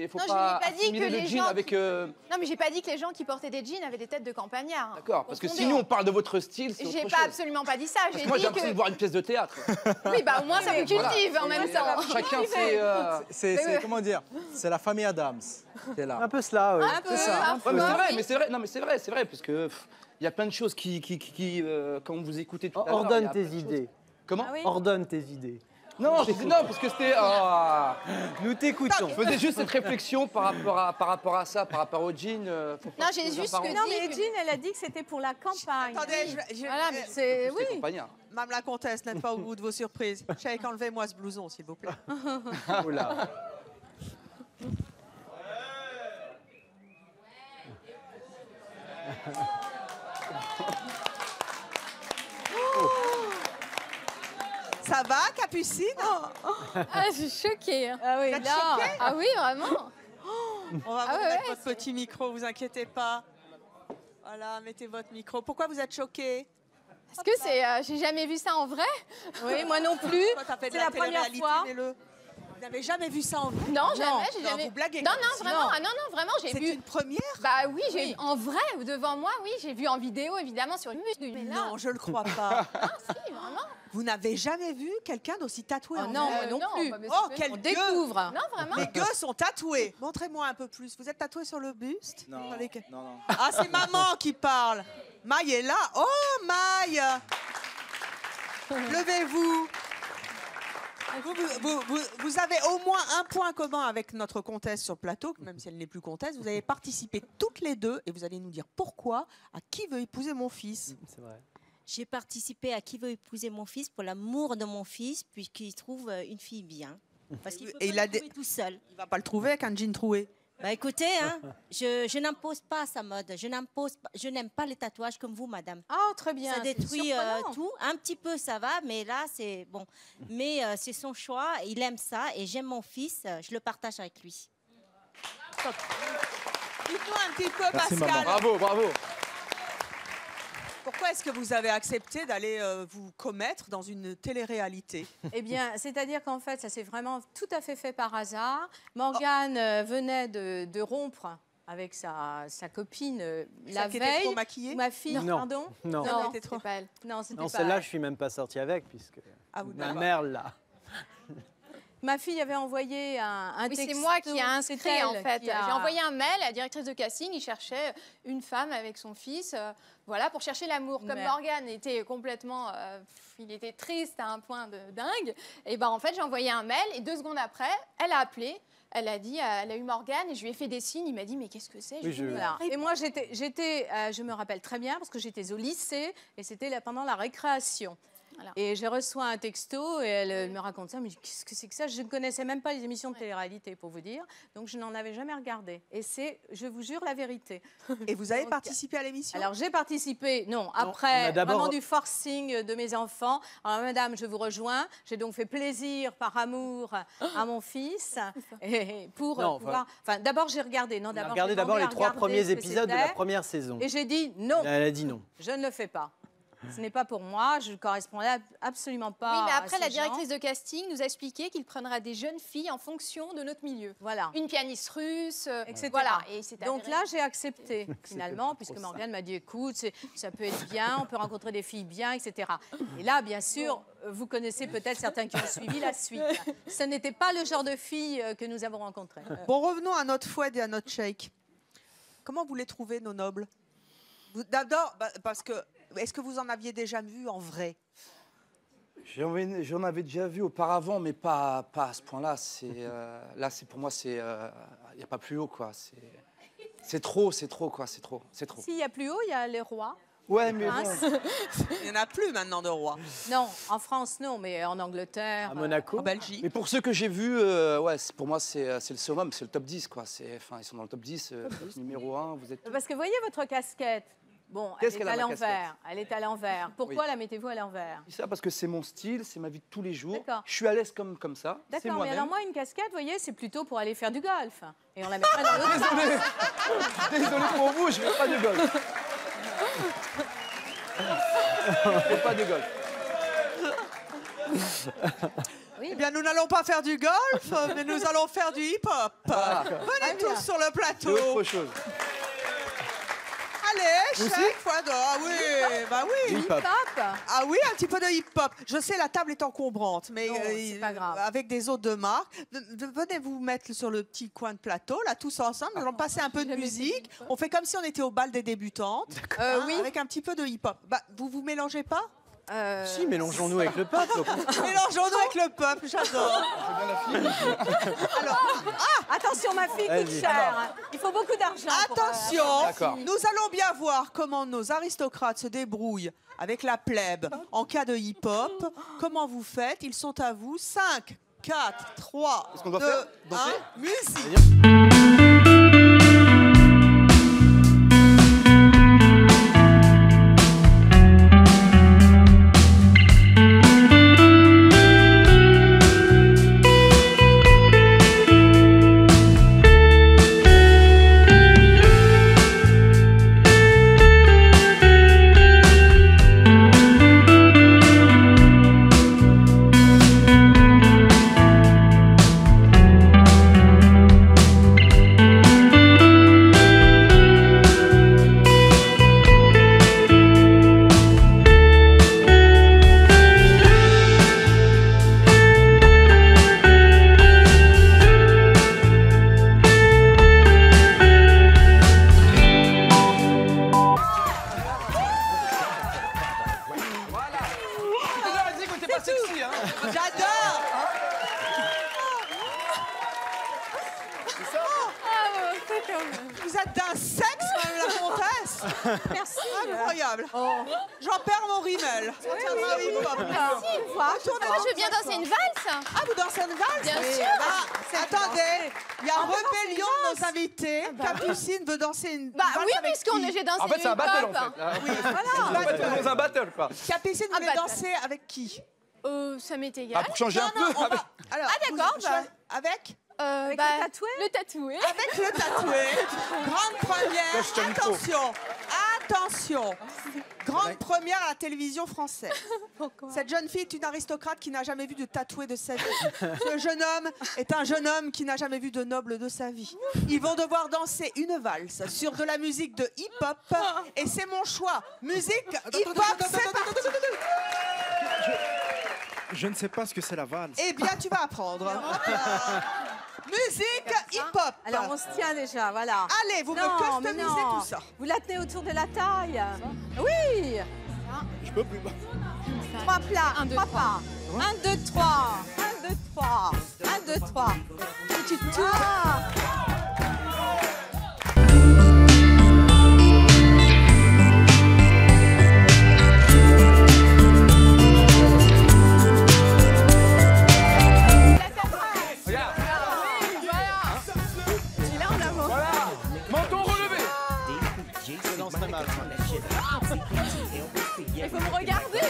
faut Non, pas je n'ai pas dit assimiler que le les jean gens avec... Non, mais j'ai pas dit que les gens qui portaient des jeans avaient des têtes de campagnards. D'accord, parce que Confondez, si nous hein. on parle de votre style, c'est autre J'ai chose. pas absolument pas dit ça. Parce J'ai que moi j'ai dit l'impression de que. voir une pièce de théâtre. Oui, bah au moins ça vous cultive Voilà. en même temps. Chacun C'est comment dire? C'est la famille Adams qui est là. Un peu cela, oui. Un peu, ça. Ouais, mais c'est parfois, vrai, oui. mais c'est vrai, non mais c'est vrai, parce que il y a plein de choses qui quand vous écoutez tout à l'heure... il y Ordonne a tes plein de idées. choses. Comment Ah oui. Ordonne tes idées. Non, non, parce que c'était... Nous t'écoutons. Je faisais juste cette réflexion par rapport à ça, par rapport au jean. Non, j'ai juste que Non, mais dit que- Jean, elle a dit que c'était pour la campagne. Attendez, Voilà, mais c'est. Oui. Oui. Madame la comtesse, n'êtes pas au bout de vos surprises. Cheikh, enlevez-moi ce blouson, s'il vous plaît. Oula. Ça va, Capucine? Ah, je suis choquée. Ah oui, Vous êtes là. choquée? Ah oui, vraiment. On va Ah vous ouais, mettre votre petit micro, vous inquiétez pas. Voilà, mettez votre micro. Pourquoi vous êtes choquée? Est-ce que c'est. J'ai jamais vu ça en vrai. Oui, moi non plus. Toi, t'as fait de C'est la première télé-réalité, fois. mets-le. Vous n'avez jamais vu ça en vrai? Non, jamais. J'ai non, jamais. vous blaguez, Non, non, Capucine. vraiment. Ah, non, non, vraiment, j'ai C'est vu. une première? Bah oui, j'ai en vrai devant moi, oui, j'ai vu en vidéo évidemment sur YouTube. Mais là, Non, je le crois pas. ah, si, vraiment. Vous n'avez jamais vu quelqu'un d'aussi tatoué Oh en non, vrai? moi non plus. bah, mais Oh, c'est- quel On gueux! découvre. Non, vraiment. Les gueux sont tatoués. Montrez-moi un peu plus. Vous êtes tatoué sur le buste? Non, Sur les- non, non. Ah, c'est maman qui parle. Maï est là. Oh, Maï! Levez-vous. Vous avez au moins un point commun avec notre comtesse sur le plateau, même si elle n'est plus comtesse. Vous avez participé toutes les deux et vous allez nous dire pourquoi, à qui veut épouser mon fils. C'est vrai. J'ai participé à Qui veut épouser mon fils pour l'amour de mon fils, puisqu'il trouve une fille bien. Parce qu'il peut Et pas il a le trouver tout seul. Il va pas le trouver avec un jean troué. Bah écoutez, hein, je n'impose pas sa mode. Je n'aime pas les tatouages comme vous, madame. Ah, très bien. Ça c'est détruit surprenant. tout. Un petit peu, ça va, mais là, c'est bon. Mais c'est son choix. Il aime ça et j'aime mon fils. Je le partage avec lui. Dites-nous un petit peu, Merci, Pascal. maman. Bravo, bravo. Pourquoi est-ce que vous avez accepté d'aller vous commettre dans une télé-réalité? Eh bien, c'est-à-dire qu'en fait, ça s'est vraiment tout à fait par hasard. Morgane venait de rompre avec sa copine la Celle qui était veille. trop maquillée? Ma fille, Non. pardon Non. Non, Non, c'était trop. C'est pas elle. Non, c'était Non, pas celle-là, elle. je suis même pas sorti avec, puisque Ah, vous ma n'avez- mère l'a. Ma fille avait envoyé un Oui, c'est texto. moi qui ai C'est inscrit elle en fait. qui a- J'ai envoyé un mail à la directrice de casting. Il cherchait une femme avec son fils, voilà, pour chercher l'amour. Comme Mais- Morgane était complètement, il était triste à un point de dingue. Et ben en fait, j'ai envoyé un mail et 2 secondes après, elle a appelé. Elle a dit, elle a eu Morgane et je lui ai fait des signes. Il m'a dit, mais qu'est-ce que c'est? Oui, je- Voilà. Et moi, je me rappelle très bien parce que j'étais au lycée et c'était pendant la récréation. Voilà. Et j'ai reçu un texto et elle me raconte ça. Mais je dis, qu'est-ce que c'est que ça? Je ne connaissais même pas les émissions de télé-réalité, pour vous dire. Donc, je n'en avais jamais regardé. Et c'est, je vous jure, la vérité. Et vous avez Donc, participé à l'émission? Alors, j'ai participé, non, on a après, d'abord- vraiment du forcing de mes enfants. Alors, madame, je vous rejoins. J'ai donc fait plaisir par amour à mon fils. Et pour Non, pouvoir... Enfin, d'abord, j'ai regardé. Non, On a d'abord, regardé j'ai d'abord demandé les à 3 regarder premiers ce que épisodes de la c'était. première saison. Et j'ai dit non, Elle a dit non. je ne le fais pas. Ce n'est pas pour moi, je ne correspondais absolument pas. Oui, mais à après, la ces gens. directrice de casting nous a expliqué qu'il prendra des jeunes filles en fonction de notre milieu. Voilà. Une pianiste russe, Etc. voilà. Et c'est Donc avéré. là, j'ai accepté finalement, pas puisque trop ça. Morgane m'a dit écoute, ça peut être bien, on peut rencontrer des filles bien, etc. Et là, bien sûr, vous connaissez peut-être certains qui ont suivi la suite. Ce n'était pas le genre de filles que nous avons rencontrées. Bon, revenons à notre fouet et à notre shake. Comment vous les trouvez, nos nobles? D'abord, parce que, est-ce que vous en aviez déjà vu en vrai? J'en avais déjà vu auparavant, mais pas à ce point-là. Là, c'est pour moi, il n'y a pas plus haut, quoi. C'est trop, quoi. C'est trop. S'il y a plus haut, il y a les rois. Ouais, mais bon. Princes. Il n'y en a plus maintenant de rois. Non, en France, non, mais en Angleterre. À Monaco. En Belgique. Mais pour ceux que j'ai vus, ouais, pour moi, c'est le summum, c'est le top 10, quoi. Ils sont dans le top 10, numéro 1, vous êtes... Parce que voyez votre casquette. Bon, elle Qu'est-ce est qu'elle a, à ma l'envers. Elle est à l'envers. Pourquoi la mettez-vous à l'envers? Je dis ça parce que c'est mon style, c'est ma vie de tous les jours. D'accord. Je suis à l'aise comme ça. C'est D'accord, mais moi-même. alors moi, une casquette, vous voyez, c'est plutôt pour aller faire du golf. Et on la mettrait dans l'autre sens. Désolé pour vous, je ne fais pas de golf. Je fais pas de golf. Eh bien, nous n'allons pas faire du golf, mais nous allons faire du hip-hop. Venez tous sur le plateau. C'est autre chose. Allez, chaque fois. Ah oui, bah oui. Hip-hop. Ah oui, un petit peu de hip-hop. Je sais, la table est encombrante, mais Non, c'est pas grave. avec des autres de marque. Venez vous mettre sur le petit coin de plateau, là, tous ensemble. Nous allons passer un peu de musique. On fait comme si on était au bal des débutantes. Oui. Avec un petit peu de hip-hop. Bah, vous mélangez pas? Si, mélangeons-nous avec le peuple. Mélangeons-nous avec le peuple, j'adore. Attention, ma fille coûte cher. Il faut beaucoup d'argent. Attention, D'accord. nous allons bien voir comment nos aristocrates se débrouillent avec la plèbe en cas de hip-hop. Comment vous faites? Ils sont à vous. 5, 4, 3, Est-ce qu'on doit 2, faire 1, danser musique. J'adore. Vous êtes d'un sexe, madame la comtesse. Merci. Incroyable. J'en perds mon rimel. Ça tiendra au hip-hop. Moi, je veux bien danser une valse. Ah, vous dansez une valse? Bien Oui. sûr. Ah, attendez, il y a rébellion de nos invités. Capucine veut danser une Bah valse oui, avec puisqu'on qui? j'ai dansé En fait, du c'est un battle, en hip-hop. fait. Là. Oui, On est dans un battle, quoi. Capucine Ah, voulait battle. danser avec qui? Ça m'est Ah, égal. pour changer un peu. on va- Alors, Ah, d'accord, vous- bah. Avec Avec Bah, le tatoué Le tatoué. Avec le tatoué. Grande première. Lâche ton micro. Attention. Attention. Grande première à la télévision française. Cette jeune fille est une aristocrate qui n'a jamais vu de tatoué de sa vie. Ce jeune homme est un jeune homme qui n'a jamais vu de noble de sa vie. Ils vont devoir danser une valse sur de la musique de hip-hop. Et c'est mon choix. Musique hip-hop, c'est parti. Je ne sais pas ce que c'est la valse. Eh bien, tu vas apprendre. Musique hip-hop. Alors, on se tient déjà, voilà. Allez, vous Non, me mais customisez non. tout ça. Vous la tenez autour de la taille. Oui. Je peux plus. 3 plats, 1, 2, 3 pas. 1, 2, 3. 1, 2, 3. 1, 2, 3. Et tu tournes. Menton relevé. Je danse très mal. Il faut me regarder.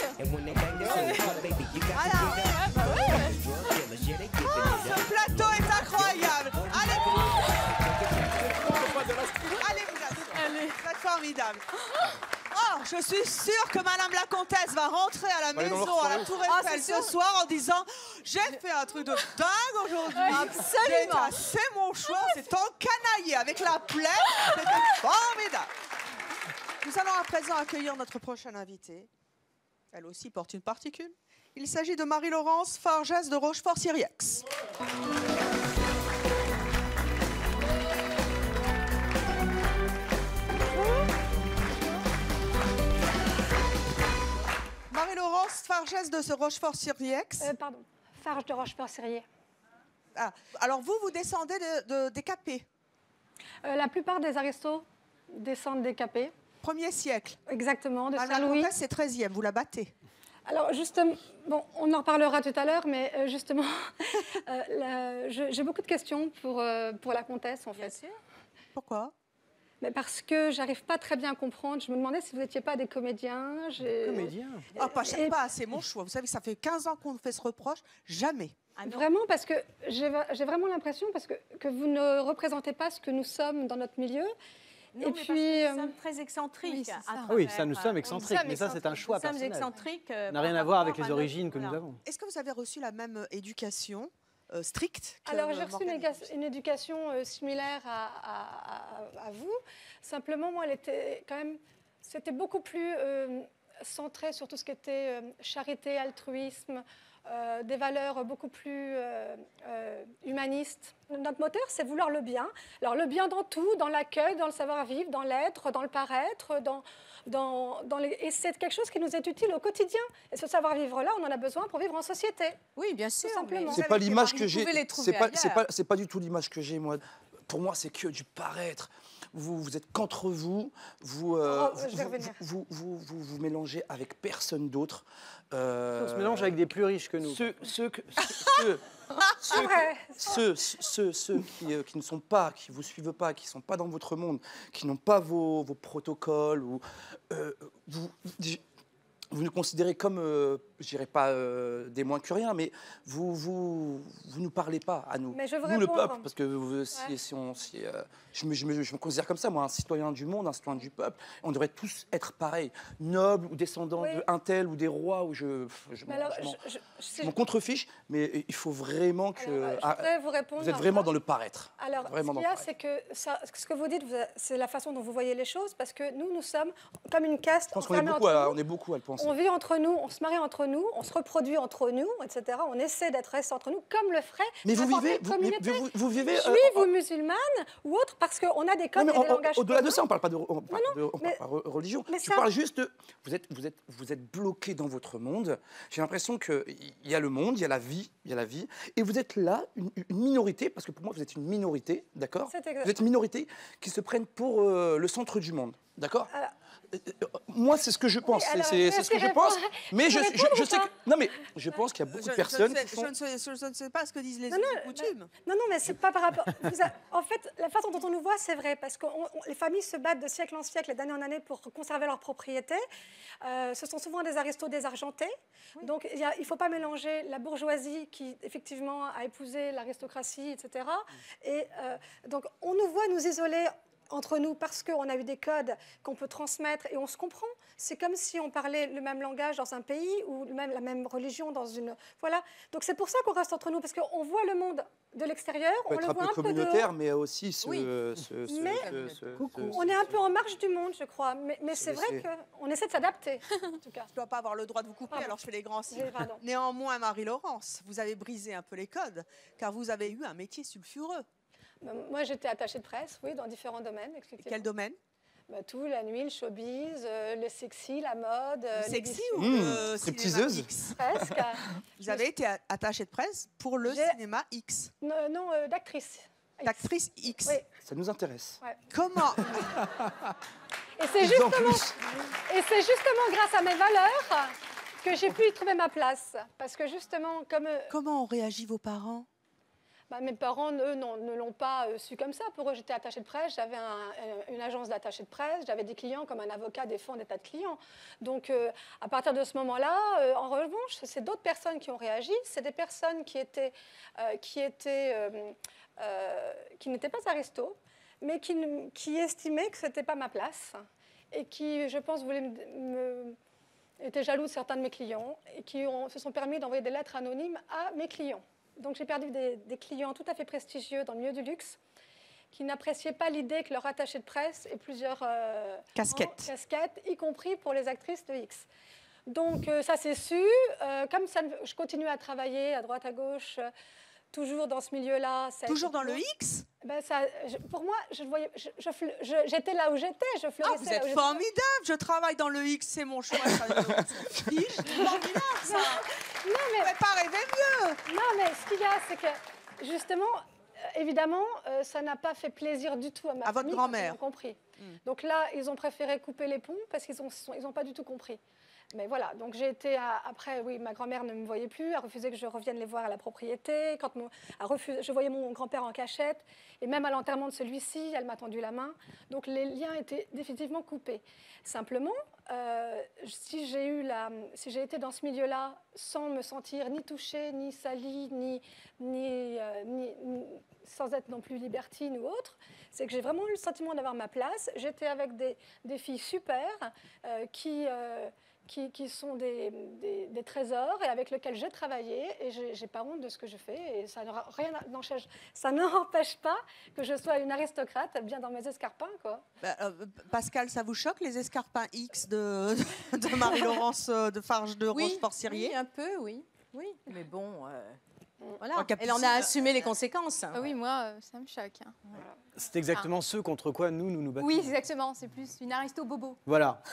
Ce plateau est incroyable. Allez, vous êtes formidable. Oh, je suis sûre que Madame la Comtesse va rentrer à la aller dans maison leur à la soirée. Tour Ah, Eiffel c'est ce sûr. soir en disant j'ai fait un truc de dingue aujourd'hui. Absolument. C'est mon choix, c'est encanaillé avec la plaie. C'était formidable. Nous allons à présent accueillir notre prochaine invitée. Elle aussi porte une particule. Il s'agit de Marie-Laurence Fargès de Rochefort-Siriex. Marie-Laurence Fargès de Rochefort-Siriex. Pardon, Farge de Rochefort-Sirier. Ah, alors vous descendez des Capets. La plupart des aristos descendent des Capets. Premier siècle. Exactement, de Madame la Saint-Louis. Comtesse, c'est 13e, vous la battez. Alors justement, bon, on en reparlera tout à l'heure, mais justement, j'ai beaucoup de questions pour la comtesse, en fait. Pourquoi? Mais parce que j'arrive pas très bien à comprendre. Je me demandais si vous n'étiez pas des comédiens. Comédien. Ah, pas, c'est mon choix. Vous savez, ça fait 15 ans qu'on nous fait ce reproche. Jamais. Vraiment, parce que j'ai vraiment l'impression que vous ne représentez pas ce que nous sommes dans notre milieu. Non, Et mais puis, parce que nous sommes très excentriques. oui, c'est ça. Ah oui, ça, nous sommes excentriques, sommes mais ça, c'est un choix Nous sommes personnel. excentriques. Ça n'a rien à voir avec les origines que nous avons. Est-ce que vous avez reçu la même éducation stricte que Alors, j'ai reçu Morgane une éducation similaire à vous. Simplement, moi, elle était quand même. C'était beaucoup plus centré sur tout ce qui était charité, altruisme, des valeurs beaucoup plus humanistes. Notre moteur, c'est vouloir le bien. Alors, le bien dans tout, dans l'accueil, dans le savoir-vivre, dans l'être, dans le paraître, et c'est quelque chose qui nous est utile au quotidien. Et ce savoir-vivre-là, on en a besoin pour vivre en société. Oui, bien sûr. Tout simplement. C'est pas l'image que Vous j'ai. pouvez les trouver C'est pas du tout l'image que j'ai, moi. Pour moi, c'est que du paraître. Vous êtes qu'entre vous. je vais revenir. Vous mélangez avec personne d'autre. On se mélange avec des plus riches que nous. Ceux qui ne sont pas, qui vous suivent pas, qui ne sont pas dans votre monde, qui n'ont pas vos protocoles, ou vous nous considérez comme, je dirais pas des moins que rien, mais vous nous parlez pas à nous. Mais je veux nous, le répondre. peuple, parce que je me considère comme ça, moi, un citoyen du monde, un citoyen du peuple. On devrait tous être pareils, nobles ou descendants d'un tel ou des rois, ou je m'en contrefiche, mais il faut vraiment que vous êtes vraiment dans le paraître. Alors, ce qu'il y a, c'est que ce que vous dites, c'est la façon dont vous voyez les choses, parce que nous sommes comme une caste. Je pense qu'on est beaucoup à le penser. On vit entre nous, on se marie entre nous, on se reproduit entre nous, etc. On essaie d'être restés entre nous, comme le ferait vous vivez juive ou musulmane ou autre, parce qu'on a des codes et des langages. Au-delà de ça, on ne parle pas de religion. Je parle juste de... Vous êtes bloqué dans votre monde. J'ai l'impression qu'il y a le monde, il y a la vie, et vous êtes là, une minorité, parce que pour moi, vous êtes une minorité, d'accord ? Vous êtes une minorité qui se prennent pour le centre du monde, d'accord ? Moi, c'est ce que je pense. C'est ce que je pense. Mais je sais que... Non, mais je pense qu'il y a beaucoup de personnes qui sont... Je ne sais pas ce que disent les coutumes. Non, mais c'est pas par rapport... En fait, la façon dont on nous voit, c'est vrai, parce que les familles se battent de siècle en siècle et d'année en année pour conserver leur propriété. Ce sont souvent des aristos désargentés. Oui. Donc, il ne faut pas mélanger la bourgeoisie qui, effectivement, a épousé l'aristocratie, etc. Et donc, on nous voit nous isoler entre nous parce qu'on a eu des codes qu'on peut transmettre et on se comprend. C'est comme si on parlait le même langage dans un pays ou même la même religion dans une... Voilà. Donc c'est pour ça qu'on reste entre nous, parce qu'on voit le monde de l'extérieur, on le voit un peu communautaire, mais aussi on est un peu en marge du monde, je crois. Mais c'est vrai qu'on essaie de s'adapter, en tout cas. Je ne dois pas avoir le droit de vous couper, alors je fais les grands signes. Néanmoins, Marie-Laurence, vous avez brisé un peu les codes, car vous avez eu un métier sulfureux. Moi, j'étais attachée de presse, oui, dans différents domaines. Quel domaine ? Tout, la nuit, le showbiz, le sexy, la mode. Le sexy ou stripteaseuse ? Presque. Vous avez été attachée de presse pour le cinéma X ? Non, d'actrice. D'actrice X. Oui. Ça nous intéresse. Ouais. Comment Et c'est justement grâce à mes valeurs que j'ai pu y trouver ma place. Parce que justement, comme... Comment ont réagi vos parents ? Mes parents, eux, ne l'ont pas su comme ça. Pour eux, j'étais attachée de presse, j'avais une agence d'attachée de presse, j'avais des clients comme un avocat défend des tas de clients. Donc, à partir de ce moment-là, en revanche, c'est d'autres personnes qui ont réagi. C'est des personnes qui n'étaient pas aristos, mais qui estimaient que ce n'était pas ma place et qui, je pense, étaient jaloux de certains de mes clients et qui se sont permis d'envoyer des lettres anonymes à mes clients. Donc j'ai perdu des clients tout à fait prestigieux dans le milieu du luxe qui n'appréciaient pas l'idée que leur attaché de presse ait plusieurs casquettes, y compris pour les actrices de X. Donc ça c'est su. Comme ça, je continue à travailler à droite, à gauche, toujours dans ce milieu-là. Toujours dans le X ? Pour moi, j'étais là où j'étais, je florissais. Vous êtes formidable, je travaille dans le X, c'est mon choix. Formidable, ça. Non, mais vous ne pouvez pas rêver mieux. Non, mais ce qu'il y a, c'est que, justement, évidemment, ça n'a pas fait plaisir du tout à ma famille. À votre grand-mère. Ils ont compris. Donc là, ils ont préféré couper les ponts parce qu'ils n'ont pas du tout compris. Mais voilà, donc j'ai été après, oui, ma grand-mère ne me voyait plus, elle refusait que je revienne les voir à la propriété. Je voyais mon grand-père en cachette, et même à l'enterrement de celui-ci, elle m'a tendu la main. Donc les liens étaient définitivement coupés. Simplement, si j'ai été dans ce milieu-là sans être non plus libertine ou autre, c'est que j'ai vraiment eu le sentiment d'avoir ma place. J'étais avec des filles super qui sont des trésors et avec lesquels j'ai travaillé et j'ai pas honte de ce que je fais et ça n'empêche pas que je sois une aristocrate bien dans mes escarpins, quoi. Pascal, ça vous choque les escarpins X de Marie-Laurence de Farge de Rochefort-Syrier? Oui, un peu, oui. Oui, mais bon, voilà. En Elle en a assumé les conséquences. Ah oui, moi, ça me choque. Hein. Voilà. C'est exactement ce contre quoi nous nous battons. Oui, exactement. C'est plus une aristo-bobo. Voilà.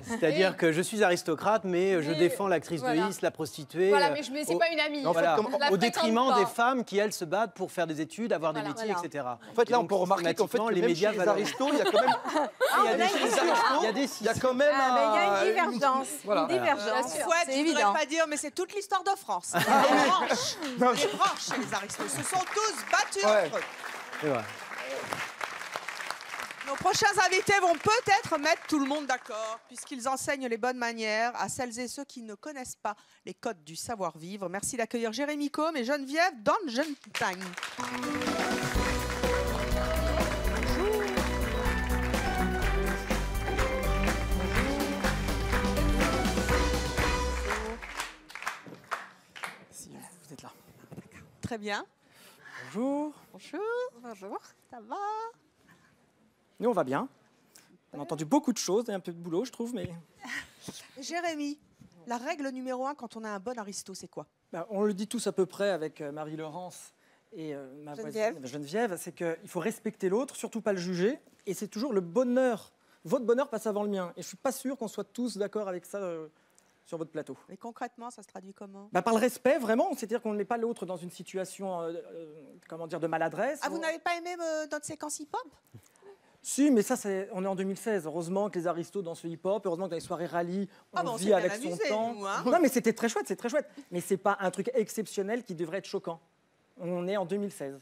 C'est-à-dire que je suis aristocrate, mais je défends l'actrice de Is, la prostituée. Voilà, mais c'est pas une amie. En fait, voilà. au détriment des femmes qui, elles, se battent pour faire des études, avoir des métiers, etc. En fait, là, on peut remarquer qu'en fait, les médias chez les aristos, il y a quand même... Il y a quand même il y a une divergence. Voilà. Une divergence. Fouette, je ne voudrais pas dire, mais c'est toute l'histoire de France. Les branches chez les aristos se sont tous battus entre eux. C'est vrai. Nos prochains invités vont peut-être mettre tout le monde d'accord, puisqu'ils enseignent les bonnes manières à celles et ceux qui ne connaissent pas les codes du savoir-vivre. Merci d'accueillir Jérémy Combe et Geneviève Dongenstein. Si vous êtes là. Très bien. Bonjour. Bonjour. Bonjour. Ça va? Nous, on va bien. On a entendu beaucoup de choses, il y a un peu de boulot, je trouve, mais... Jérémy, la règle numéro 1 quand on a un bon aristo, c'est quoi? On le dit tous à peu près avec Marie-Laurence et ma voisine Geneviève, c'est qu'il faut respecter l'autre, surtout pas le juger, et c'est toujours le bonheur. Votre bonheur passe avant le mien, et je suis pas sûr qu'on soit tous d'accord avec ça sur votre plateau. Mais concrètement, ça se traduit comment? Par le respect, vraiment, c'est-à-dire qu'on ne met pas l'autre dans une situation, comment dire, de maladresse. Ah, vous n'avez pas aimé notre séquence hip-hop? Si, mais ça, on est en 2016. Heureusement que les aristos dans ce hip-hop, heureusement que dans les soirées rallye, on vit avec son temps. Nous, hein. Non, mais c'était très chouette, c'est très chouette. Mais c'est pas un truc exceptionnel qui devrait être choquant. On est en 2016.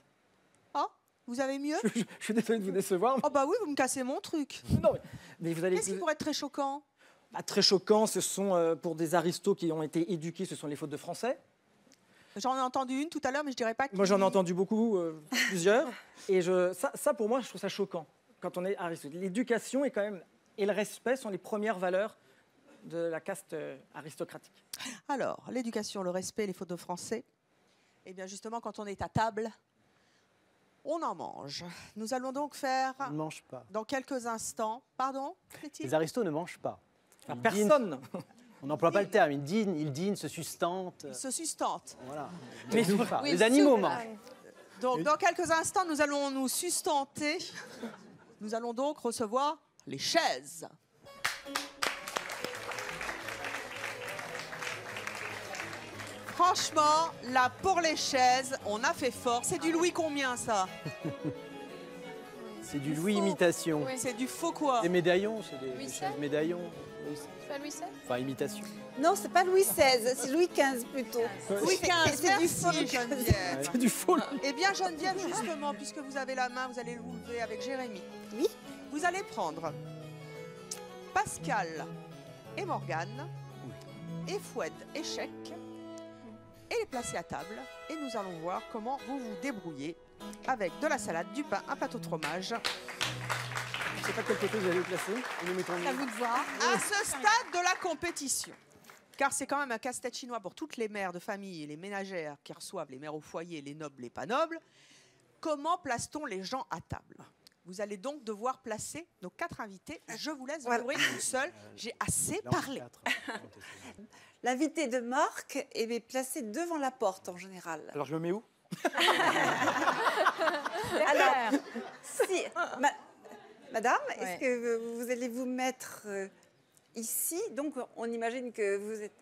Ah, vous avez mieux? Je suis désolé de vous décevoir. Oh bah oui, vous me cassez mon truc. Non, mais vous allez. Qu'est-ce qui pourrait être très choquant? Très choquant, ce sont pour des aristos qui ont été éduqués, ce sont les fautes de français. J'en ai entendu une tout à l'heure, mais je dirais pas. Moi, j'en ai entendu beaucoup, plusieurs. Et ça, pour moi, je trouve ça choquant. Quand on est aristocrate, l'éducation est quand même et le respect sont les premières valeurs de la caste aristocratique. Alors, l'éducation, le respect, les fautes de français. Eh bien, justement, quand on est à table, on en mange. Nous allons donc faire. On ne mange pas. Dans quelques instants. Pardon? Les aristos ne mangent pas. Personne. On n'emploie pas le terme. Ils dînent, se sustentent. Ils se sustentent. Voilà. Mais les animaux mangent. Donc, dans quelques instants, nous allons nous sustenter. Nous allons donc recevoir les chaises. Franchement, là, pour les chaises, on a fait fort. C'est du Louis combien, ça? C'est du Louis imitation. Oui. C'est du faux quoi? Des médaillons, c'est des chaises médaillons. C'est pas Louis XVI? Enfin, imitation. Non, c'est pas Louis XVI, c'est Louis XV plutôt. Louis XV, c'est du faux. Geneviève. C'est du faux. Eh bien, Geneviève, justement, puisque vous avez la main, vous allez l'ouvrir avec Jérémy. Oui. Vous allez prendre Pascal et Morgane et Foued et Chèque et les placer à table. Et nous allons voir comment vous vous débrouillez avec de la salade, du pain, un plateau de fromage. Je ne sais pas quel côté vous allez le placer. À vous de voir. À ce stade de la compétition, car c'est quand même un casse-tête chinois pour toutes les mères de famille et les ménagères qui reçoivent les mères au foyer, les nobles et pas nobles, comment place-t-on les gens à table? Vous allez donc devoir placer nos 4 invités. Je vous laisse débrouiller toute seule. J'ai assez parlé. L'invité de marque est placé devant la porte en général. Alors je me mets où? Alors, si, madame, est-ce que vous allez vous mettre ici? Donc, on imagine que vous êtes...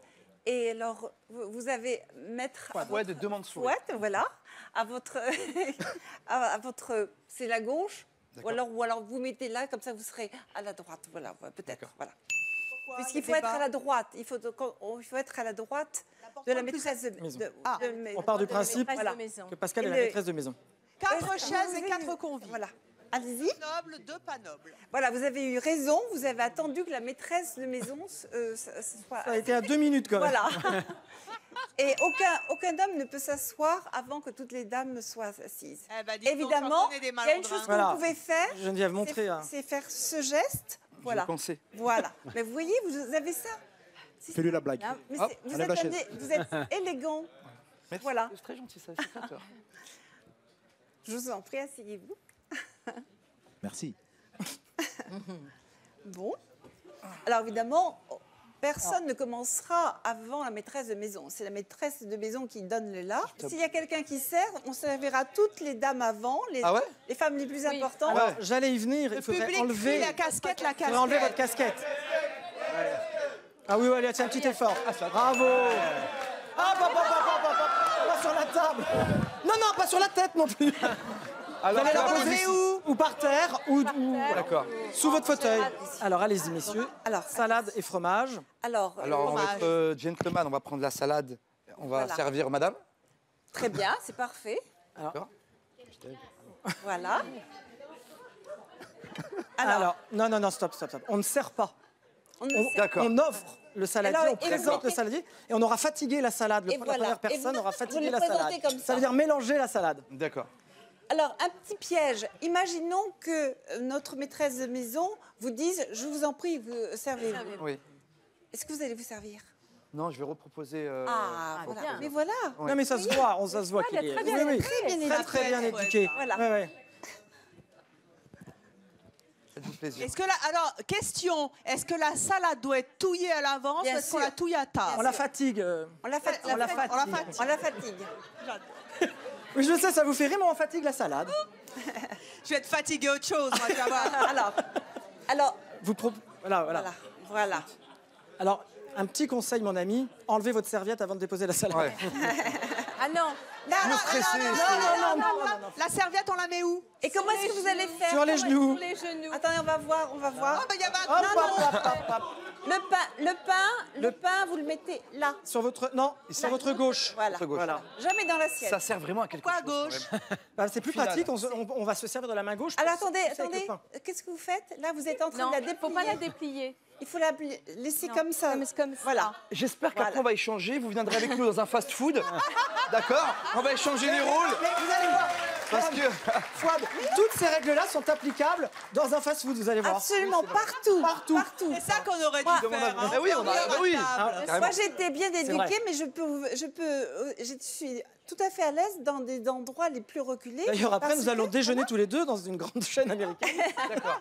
Et alors, vous avez mettre... Fouette, demande souris. Fouette, voilà. À votre... à votre... C'est la gauche. Ou alors vous mettez là, comme ça vous serez à la droite. Voilà, peut-être. Voilà. Puisqu'il faut être à la droite. Il faut être à la droite de la maîtresse de maison. On part du principe que Pascal est la maîtresse de maison. 4 chaises et 4 convives. Voilà. Allez-y. Noble, deux pas nobles. Voilà, vous avez eu raison. Vous avez attendu que la maîtresse de maison soit... Ça a été à 2 minutes quand même. Voilà. Et aucun homme ne peut s'asseoir avant que toutes les dames soient assises. Eh ben, dis donc, Évidemment, j'en connais des il y a une malandrins. chose que Voilà. vous pouvez faire. Geneviève, montrez. C'est faire ce geste. Voilà. pensé. Voilà. Mais vous voyez, vous avez ça. Fais-lui la blague. Mais Hop, vous, enlève la chaise. vous êtes élégant. Merci. Voilà. C'est très gentil, ça. Je vous en prie, asseyez-vous. Merci. Bon. Alors évidemment, personne ne commencera avant la maîtresse de maison. C'est la maîtresse de maison qui donne le là. S'il y a quelqu'un qui sert, on servira toutes les dames avant, les femmes les plus importantes. Alors, j'allais y venir. Le Il faudrait public enlever crie la casquette, la Il casquette. faudrait enlever votre casquette. Ah oui, allez, tiens, un petit effort. Bravo. Hop, hop, hop, hop, hop, hop. Pas sur la table. Non, non, pas sur la tête non plus. Alors, Vous allez la alors, poser où? Ou par terre, ou D'accord. sous votre fauteuil. Alors, allez-y, messieurs. Alors, salade et fromage. Alors, on va être gentleman, on va prendre la salade. On va Voilà. servir madame. très bien, c'est parfait. D'accord. Voilà. Alors, non, non, non, stop, stop, stop. On ne sert pas. D'accord. On offre le saladier, Alors, on présente le saladier et on aura fatigué la salade. Et La voilà. première Et personne vous- aura vous fatigué le la présentez salade. comme Ça ça. veut dire mélanger la salade. D'accord. Alors, un petit piège. Imaginons que notre maîtresse de maison vous dise, je vous en prie, vous servez-vous. Oui. Est-ce que vous allez vous servir? Non, je vais reproposer. Voilà. bien. Mais voilà. Ouais. Non mais ça se voit, ça se voit qu'il il est est très bien oui, oui. Très bien très, très bien éduqué. éduqué. Voilà. Ouais, ouais. Faites-vous plaisir. Est-ce que alors, question, est-ce que la salade doit être touillée à l'avance Bien ou est-ce qu'on sûr. la touille à table? On la fatigue. On la fatigue. On la fatigue. On la fatigue. Oui, je sais, ça vous fait rire, mais on fatigue la salade. Je vais être fatiguée autre chose, moi, tu vas voir. Alors, Vous voilà, voilà. voilà. Alors, un petit conseil, mon ami, enlevez votre serviette avant de déposer la salade. Ouais. Ah non. Vous stressez. La serviette, on la met où? Et comment est-ce que vous allez faire? Sur les genoux. Sur les genoux. Attendez, on va voir, on va voir. Ah, bah, il y avait un Hop, hop, hop, hop, hop. Le pain, vous le mettez là. Sur votre votre gauche. Voilà. Votre gauche. Voilà. Jamais dans l'assiette. Ça sert vraiment à quelque Pourquoi à chose. gauche? Bah, c'est plus Final. pratique, on va se servir de la main gauche. Alors pour attendez, pousser avec le pain. qu'est-ce que vous faites? Là, vous êtes en train Non, de la il ne déplier. faut pas la déplier. Il faut la laisser comme ça. Comme ça. Voilà. J'espère qu'après Voilà. on va échanger. Vous viendrez avec nous dans un fast-food. D'accord? On va échanger les rôles. Mais vous allez voir, Parce que. Fouad, toutes ces règles-là sont applicables dans un fast-food, vous allez voir. Absolument, partout. Partout. Partout. C'est ça qu'on aurait dû Moi- faire. hein. Eh oui, on a. Autour bah de oui. la table. Moi, j'ai été bien vrai. éduquée, mais je suis tout à fait à l'aise dans des endroits les plus reculés. D'ailleurs, après, parce nous allons que- déjeuner tous les deux dans une grande chaîne américaine. D'accord.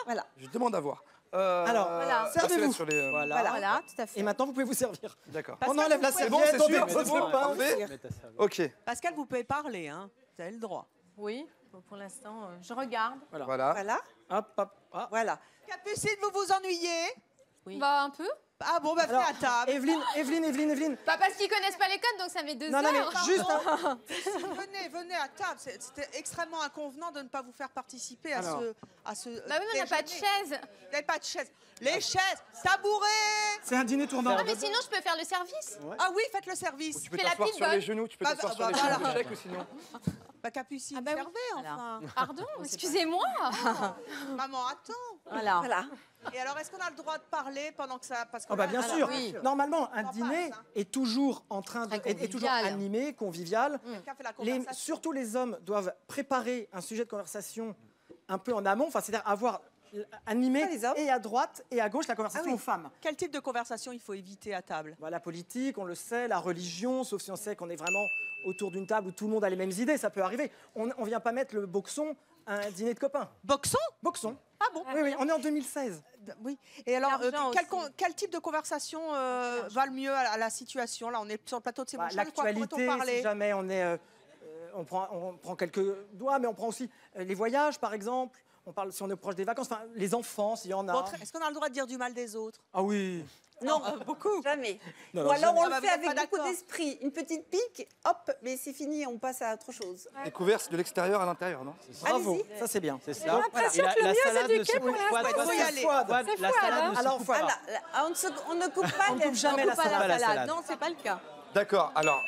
Voilà. Je demande à voir. Alors, Voilà. servez-vous. Sur les, Voilà. Voilà, tout à fait. Et maintenant, vous pouvez vous servir. D'accord. On enlève la C'est bon, serviette, c'est on sûr, dépose c'est bon, le pain. parfait. Ok. Pascal, vous pouvez parler, hein. Vous avez le droit. Oui, bon, pour l'instant, je regarde. Voilà. Voilà. Hop, hop, hop. Voilà. Capucine, vous vous ennuyez? Bah, un peu. Ah bon, bah, Alors, venez à table. Evelyne. Pas parce qu'ils connaissent pas les codes, donc ça met 2 Non, heures. non, mais juste un... Venez à table. C'était extrêmement inconvenant de ne pas vous faire participer à Alors. ce. Bah oui, mais on n'a pas de déjeuner. chaise. Vous n'avez pas de chaise. Les chaises, tabouré. C'est un dîner tournant. Ah, mais sinon, je peux faire le service. Ah oui, faites le service. Tu peux Fais la t'asseoir petite sur les bonne. genoux. Tu peux Bah, t'asseoir bah, sur les voilà. genoux. Check ou sinon. Bah, Capucine, Ah bah oui. servez, enfin. Pardon, excusez-moi. Maman, attends. Voilà. Voilà. Et alors, est-ce qu'on a le droit de parler pendant que ça. Parce que Oh bah là, bien alors, sûr. oui. Normalement, un On dîner passe, hein. est toujours en train de, Très est toujours convivial. animé, convivial. quelqu'un fait la conversation. Surtout les hommes doivent préparer un sujet de conversation un peu en amont, enfin c'est-à-dire avoir animé Pas les hommes. et à droite et à gauche la conversation Ah oui. aux femmes. Quel type de conversation il faut éviter à table? Voilà, la politique, on le sait, la religion, sauf si on sait qu'on est vraiment autour d'une table où tout le monde a les mêmes idées, ça peut arriver. On ne vient pas mettre le boxon à un dîner de copains. Boxon? Boxon. Ah bon? Oui, oui, on est en 2016. Oui. Et alors, L'argent quel type de conversation va le mieux à la situation? Là, on est sur le plateau de C'est Bah, mon chef, quoi pourrait-on l'actualité, parler? si jamais on est... on prend quelques doigts, mais on prend aussi les voyages, par exemple. On parle si on est proche des vacances, enfin, les enfants, s'il y en a. Bon, est-ce qu'on a le droit de dire du mal des autres? Ah oui. Non, beaucoup. Jamais. Non, Ou non, alors jamais. on Ah bah, le vous fait êtes pas avec beaucoup d'accord. d'esprit. Une petite pique, hop, mais c'est fini, on passe à autre chose. Découvert de l'extérieur à l'intérieur, non? Bravo, Allez-y. ça c'est bien. C'est J'ai l'impression que le mieux éduqué pour l'instant. faut y aller. C'est Fouad, hein. Alors, Ah, voilà. là, on ne coupe pas On ne les... coupe jamais On la coupe pas salade. la salade. Non, c'est pas le cas. D'accord. Alors,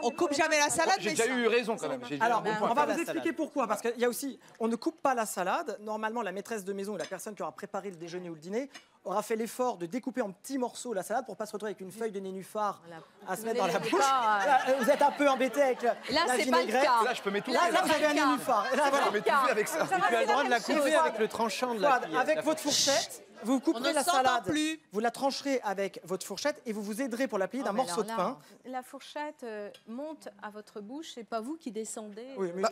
On coupe jamais la salade. J'ai déjà eu raison quand même. J'ai dit Alors, un bon point. on va vous expliquer pourquoi. Parce qu'il y a aussi, on ne coupe pas la salade. Normalement, la maîtresse de maison ou la personne qui aura préparé le déjeuner ou le dîner aura fait l'effort de découper en petits morceaux la salade pour ne pas se retrouver avec une feuille de nénuphar à se mettre dans la bouche. Vous êtes un peu embêté avec la vinaigrette. Là, je peux m'étouffer. Là, vous avez un nénuphar. Et là, Je voilà. peux m'étouffer avec ça. Et tu as le droit de la couper avec le tranchant de la cuillère. Avec votre fourchette, vous couperez la salade, vous la trancherez avec votre fourchette et vous vous aiderez pour la plier d'un morceau de pain. La fourchette monte à votre bouche, c'est pas vous qui descendez. Oui, mais...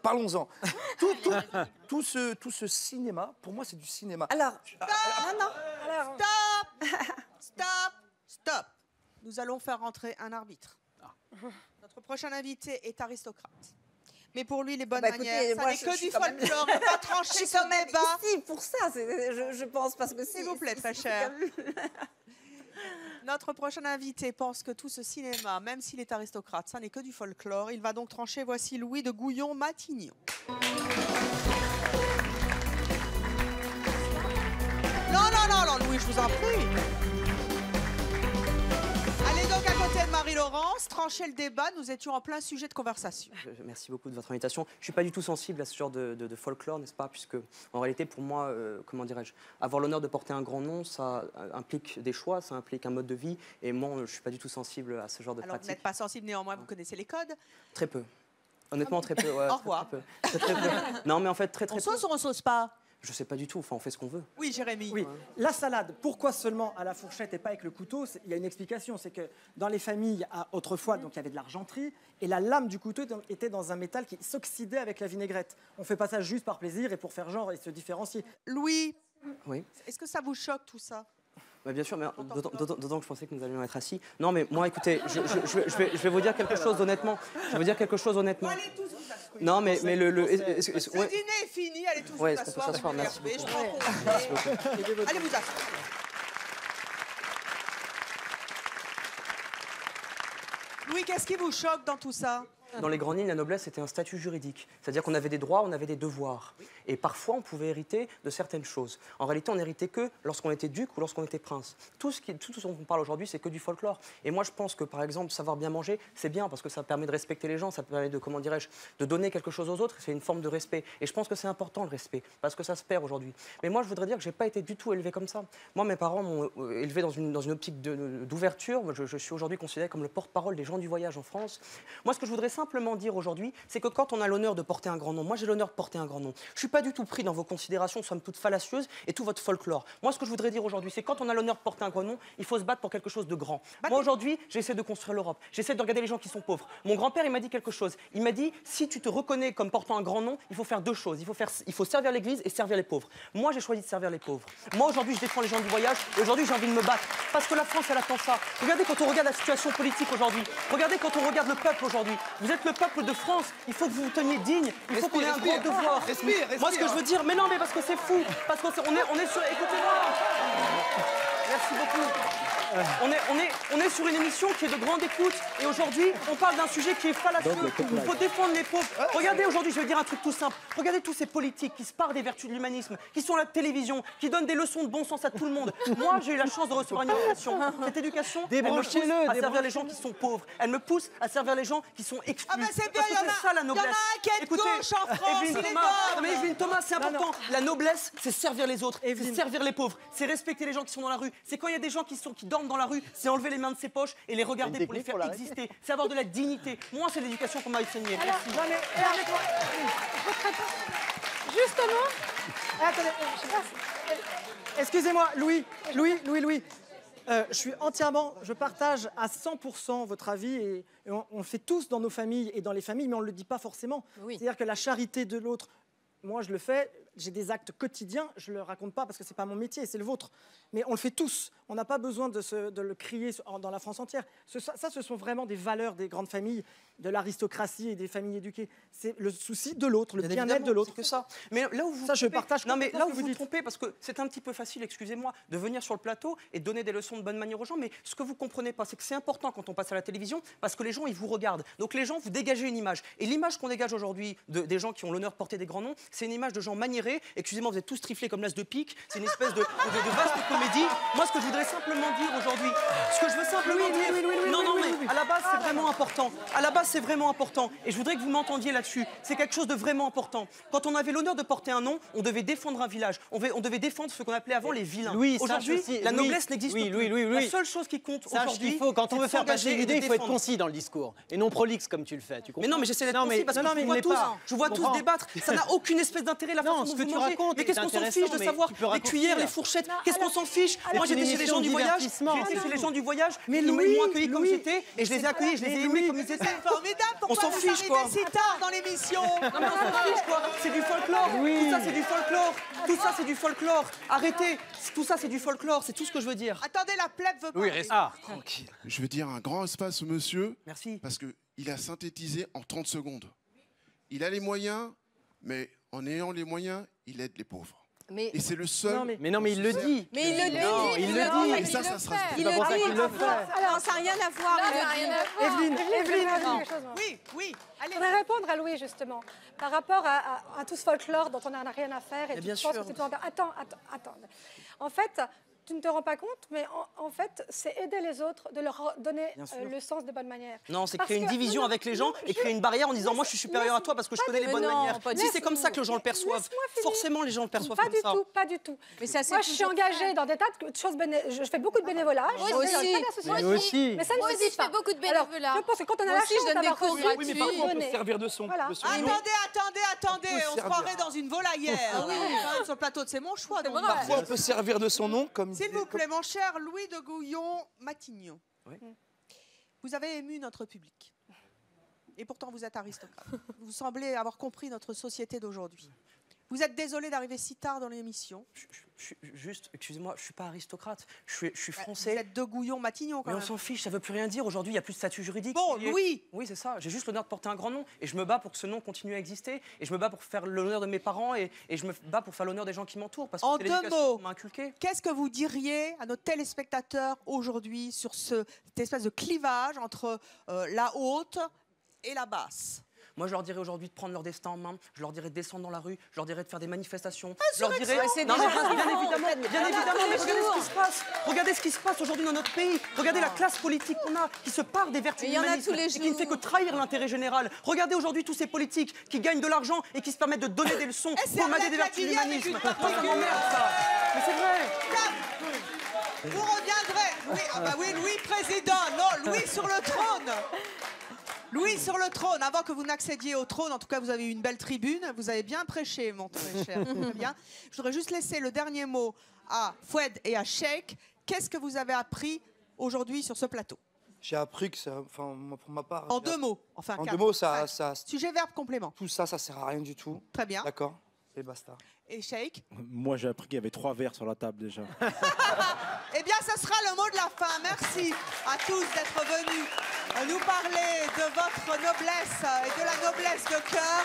Parlons-en. Tout ce cinéma, pour moi, c'est du cinéma. Alors, Stop. Nous allons faire rentrer un arbitre. Notre prochain invité est aristocrate. Mais pour lui, les bonnes manières, ça n'est que du folklore. On va trancher ce débat. Ici pour ça, je pense, parce que s'il vous plaît, très cher. Notre prochain invité pense que tout ce cinéma, même s'il est aristocrate, ça n'est que du folklore. Il va donc trancher. Voici Louis de Gouillon-Matignon. Non, Louis, je vous en prie. Allez donc à côté de Marie-Laurence, trancher le débat. Nous étions en plein sujet de conversation. Merci beaucoup de votre invitation. Je ne suis pas du tout sensible à ce genre de folklore, n'est-ce pas? Puisque, en réalité, pour moi, comment dirais-je, avoir l'honneur de porter un grand nom, ça implique des choix, ça implique un mode de vie. Et moi, je ne suis pas du tout sensible à ce genre de Alors, pratique. vous n'êtes pas sensible, néanmoins, vous connaissez les codes? Très peu. Honnêtement, très peu. Ouais, Au revoir. Très peu. Non, mais en fait, très peu. On sauce ou on sauce pas? Je sais pas du tout. Enfin, on fait ce qu'on veut. Oui, Jérémy. Oui. La salade, pourquoi seulement à la fourchette et pas avec le couteau? Il y a une explication, c'est que dans les familles autrefois, donc il y avait de l'argenterie et la lame du couteau était dans un métal qui s'oxydait avec la vinaigrette. On fait pas ça juste par plaisir et pour faire genre et se différencier. Louis, Oui. est-ce que ça vous choque tout ça? Bah bien sûr, mais d'autant que je pensais que nous allions être assis. Non, mais moi, écoutez, je vais vous dire quelque chose honnêtement. Je vais vous dire quelque chose honnêtement. Allez tous vous asseoir. Non, mais le Le dîner est fini, allez tous vous Ouais, est-ce qu'on peut asseoir. s'asseoir? Merci beaucoup. Je prends congé. Merci beaucoup. Allez vous asseoir. Louis, qu'est-ce qui vous choque dans tout ça? Dans les grandes lignes, la noblesse, c'était un statut juridique. C'est-à-dire qu'on avait des droits, on avait des devoirs. Et parfois, on pouvait hériter de certaines choses. En réalité, on n'héritait que lorsqu'on était duc ou lorsqu'on était prince. Tout ce dont on parle aujourd'hui, c'est que du folklore. Et moi, je pense que, par exemple, savoir bien manger, c'est bien parce que ça permet de respecter les gens, ça permet de, comment dirais-je, de donner quelque chose aux autres. C'est une forme de respect. Et je pense que c'est important, le respect, parce que ça se perd aujourd'hui. Mais moi, je voudrais dire que je n'ai pas été du tout élevé comme ça. Moi, mes parents m'ont élevé dans une optique d'ouverture. Je suis aujourd'hui considéré comme le porte-parole des gens du voyage en France. Moi, ce que je voudrais simplement dire aujourd'hui, c'est que quand on a l'honneur de porter un grand nom, moi j'ai l'honneur de porter un grand nom, je ne suis pas du tout pris dans vos considérations, somme toute fallacieuses, et tout votre folklore. Moi, ce que je voudrais dire aujourd'hui, c'est quand on a l'honneur de porter un grand nom, il faut se battre pour quelque chose de grand. Moi, aujourd'hui, j'essaie de construire l'Europe, j'essaie de regarder les gens qui sont pauvres. Mon grand-père, il m'a dit quelque chose. Il m'a dit, si tu te reconnais comme portant un grand nom, il faut faire deux choses. Il faut servir l'Église et servir les pauvres. Moi, j'ai choisi de servir les pauvres. Moi, aujourd'hui, je défends les gens du voyage, et aujourd'hui, j'ai envie de me battre. Parce que la France, elle attend ça. Regardez quand on regarde la situation politique aujourd'hui. Regardez quand on regarde le peuple aujourd'hui. Vous êtes le peuple de France. Il faut que vous vous teniez digne. Il faut qu'on ait un grand devoir. Moi, ce que je veux dire, mais non, mais parce que c'est fou. Parce qu'on est sur. Écoutez-moi. Merci beaucoup. On est sur une émission qui est de grande écoute. Et aujourd'hui, on parle d'un sujet qui est fallacieux. Il faut défendre les pauvres. Regardez, aujourd'hui, je vais dire un truc tout simple. Regardez tous ces politiques qui se parlent des vertus de l'humanisme, qui sont à la télévision, qui donnent des leçons de bon sens à tout le monde. Moi, j'ai eu la chance de recevoir une éducation. Cette éducation, elle me pousse à servir les gens qui sont pauvres. Elle me pousse à servir les gens qui sont exclus. Ah ben c'est bien, Parce que c'est ça la noblesse. Il y en a un qui est de gauche en France, Evelyne il est Thomas, noble. non, mais Evelyne Thomas, c'est important. La noblesse, c'est servir les autres, c'est servir les pauvres, c'est respecter les gens qui sont dans la rue. C'est quand il y a des gens qui dorment dans la rue, c'est enlever les mains de ses poches et les regarder pour les faire exister. C'est avoir de la dignité. Moi, c'est l'éducation qu'on m'a enseignée. Merci. Non, mais, justement, Attendez, excusez-moi, Louis. Je partage à 100% votre avis et on le fait tous dans nos familles et dans les familles, mais on ne le dit pas forcément. Oui. C'est-à-dire que la charité de l'autre, moi je le fais, j'ai des actes quotidiens, je ne le raconte pas parce que ce n'est pas mon métier, c'est le vôtre. Mais on le fait tous, on n'a pas besoin de le crier dans la France entière. Ça, ce sont vraiment des valeurs des grandes familles de l'aristocratie et des familles éduquées. C'est le souci de l'autre, le Bien bien-être évidemment, de l'autre. c'est que ça. Mais là où vous Ça, je trompez- partage Non, mais complètement là ce où que vous vous dites. trompez, parce que c'est un petit peu facile, excusez-moi, de venir sur le plateau et de donner des leçons de bonne manière aux gens. Mais ce que vous comprenez pas, c'est que c'est important quand on passe à la télévision, parce que les gens, ils vous regardent. Donc les gens, vous dégagez une image. Et l'image qu'on dégage aujourd'hui des gens qui ont l'honneur de porter des grands noms, c'est une image de gens maniérés. Excusez-moi, vous êtes tous triflés comme l'as de pique. C'est une espèce de vaste comédie. Moi, ce que je voudrais simplement dire aujourd'hui, ce que je veux simplement dire, non, mais à la base, c'est vraiment important. À la base, c'est vraiment important. Et je voudrais que vous m'entendiez là-dessus. C'est quelque chose de vraiment important. Quand on avait l'honneur de porter un nom, on devait défendre un village. On devait défendre ce qu'on appelait avant les vilains. Aujourd'hui, la noblesse n'existe plus. La seule chose qui compte aujourd'hui, quand on veut faire passer l'idée, il faut être défendre. concis dans le discours et non prolixe comme tu le fais. Tu comprends? Mais non, mais j'essaie d'être concis parce que je vois tous débattre. Ça n'a aucune espèce d'intérêt la façon dont vous mangez. Mais qu'est-ce qu'on s'en fiche de savoir les cuillères, les fourchettes? Qu'est-ce qu'on s'en fiche? Moi, j'étais chez les gens du voyage. J'étais chez les gens du voyage. Ils m'ont accueilli comme j'étais et je les ai accueillis, je les ai aimés comme ils étaient. C'est formidable. On s'en fiche, quoi. si tard dans l'émission. Non, mais on s'en fiche, quoi. C'est du folklore. Tout ça, c'est du folklore. Tout ça, c'est du folklore. Arrêtez. Tout ça, c'est du folklore. C'est tout ce que je veux dire. Attendez, la plèbe veut pas. Oui, reste tranquille. Je veux dire un grand espace au monsieur. Merci. Parce qu'il a synthétisé en 30 secondes. Il a les moyens, mais en ayant les moyens, il aide les pauvres. Et c'est le seul. Mais non, mais il le dit. Mais il le dit. Non, il le dit. Et ça sera. C'est pas pour ça qu'il le fait. Alors, ça n'a rien à voir. Evelyne. Oui. Je voudrais répondre à Louis, justement, par rapport à tout ce folklore dont on n'a rien à faire. Et tu bien penses sûr. que c'est tout... Attends. En fait, tu ne te rends pas compte, mais en fait, c'est aider les autres, de leur donner le sens des bonnes manières. Non, c'est Parce créer une que- division avec les gens et créer une barrière en disant moi je suis supérieur à toi parce que je connais les bonnes manières. Si c'est comme ça que les gens le perçoivent, forcément les gens le perçoivent comme ça. Pas du tout. Mais ça, Moi, je suis engagée dans des tas de choses. Je fais beaucoup de bénévolat. Moi Je aussi. fais dans des tas d'associations. Moi aussi. Mais ça ne Moi suffit aussi, je pas. fais beaucoup de Alors, bénévolat. je pense que quand on a Moi la aussi, chance je donne des d'avoir cours reçu, gratuits. Oui, mais par contre, on peut donner. se servir de son. Voilà. de son nom. Attendez. On se croirait dans une volaillère. Ah oui. Quand même sur le plateau de C'est mon choix. donc. Parfois on peut servir de son nom comme. S'il vous plaît, mon cher Louis de Gouillon-Matignon. Oui. Vous avez ému notre public. Et pourtant, vous êtes aristocrate. Vous semblez avoir compris notre société d'aujourd'hui. Vous êtes désolé d'arriver si tard dans l'émission. Juste, excusez-moi, je suis pas aristocrate. Je suis français. Vous êtes de Gouillon-Matignon quand Mais même. on s'en fiche, ça veut plus rien dire. Aujourd'hui, il n'y a plus de statut juridique. Bon, Louis. Oui, c'est ça. J'ai juste l'honneur de porter un grand nom. Et je me bats pour que ce nom continue à exister. Et je me bats pour faire l'honneur de mes parents. Et je me bats pour faire l'honneur des gens qui m'entourent. Parce que En c'est deux l'éducation mots, qu'on m'a inculquée. qu'est-ce que vous diriez à nos téléspectateurs aujourd'hui sur cette espèce de clivage entre la haute et la basse? Moi, je leur dirais aujourd'hui de prendre leur destin en main. Je leur dirais de descendre dans la rue. Je leur dirais de faire des manifestations. Je leur dirais. c'est Non, déjà mais ce qu'ils bien font, évidemment, en fait. bien évidemment. Tous les Mais regardez jours. ce qui se passe. Regardez ce qui se passe aujourd'hui dans notre pays. Regardez la classe politique qu'on a, qui se part des vertus Mais il y en a humanistes tous les et qui ne fait jours. que trahir l'intérêt général. Regardez aujourd'hui tous ces politiques qui gagnent de l'argent et qui se permettent de donner des leçons c'est pour mater Arlette des vertus de Laguillet avec l'humanisme. une Moi, ça particule. m'emmerde, ça. Mais c'est vrai. Vous reviendrez. Louis président. Non, Louis sur le trône. Louis sur le trône. Avant que vous n'accédiez au trône, en tout cas, vous avez eu une belle tribune. Vous avez bien prêché, mon très cher. Très bien. Je voudrais juste laisser le dernier mot à Foued et à Cheikh. Qu'est-ce que vous avez appris aujourd'hui sur ce plateau? J'ai appris que ça, enfin, moi, pour ma part. En deux mots. Enfin, En quatre, deux mots, ça, cinq. Sujet, verbe, complément. tout ça, ça sert à rien du tout. Très bien. D'accord. Et basta. Et Cheikh? Moi, j'ai appris qu'il y avait 3 verres sur la table déjà. Eh bien, ce sera le mot de la fin. Merci à tous d'être venus nous parler de votre noblesse et de la noblesse de cœur.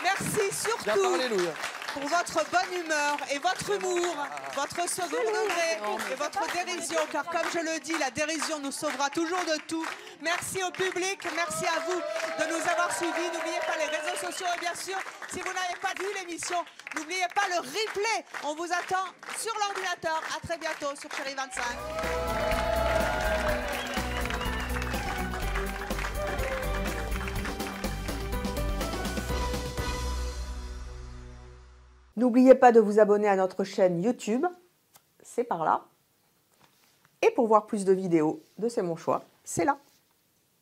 Merci surtout pour votre bonne humeur et votre humour, votre second degré et votre dérision, car comme je le dis, la dérision nous sauvera toujours de tout. Merci au public, merci à vous de nous avoir suivis. N'oubliez pas les réseaux sociaux et bien sûr, si vous n'avez pas vu l'émission, n'oubliez pas le replay. On vous attend sur l'ordinateur. À très bientôt sur Chérie 25. N'oubliez pas de vous abonner à notre chaîne YouTube, c'est par là. Et pour voir plus de vidéos de C'est mon choix, c'est là.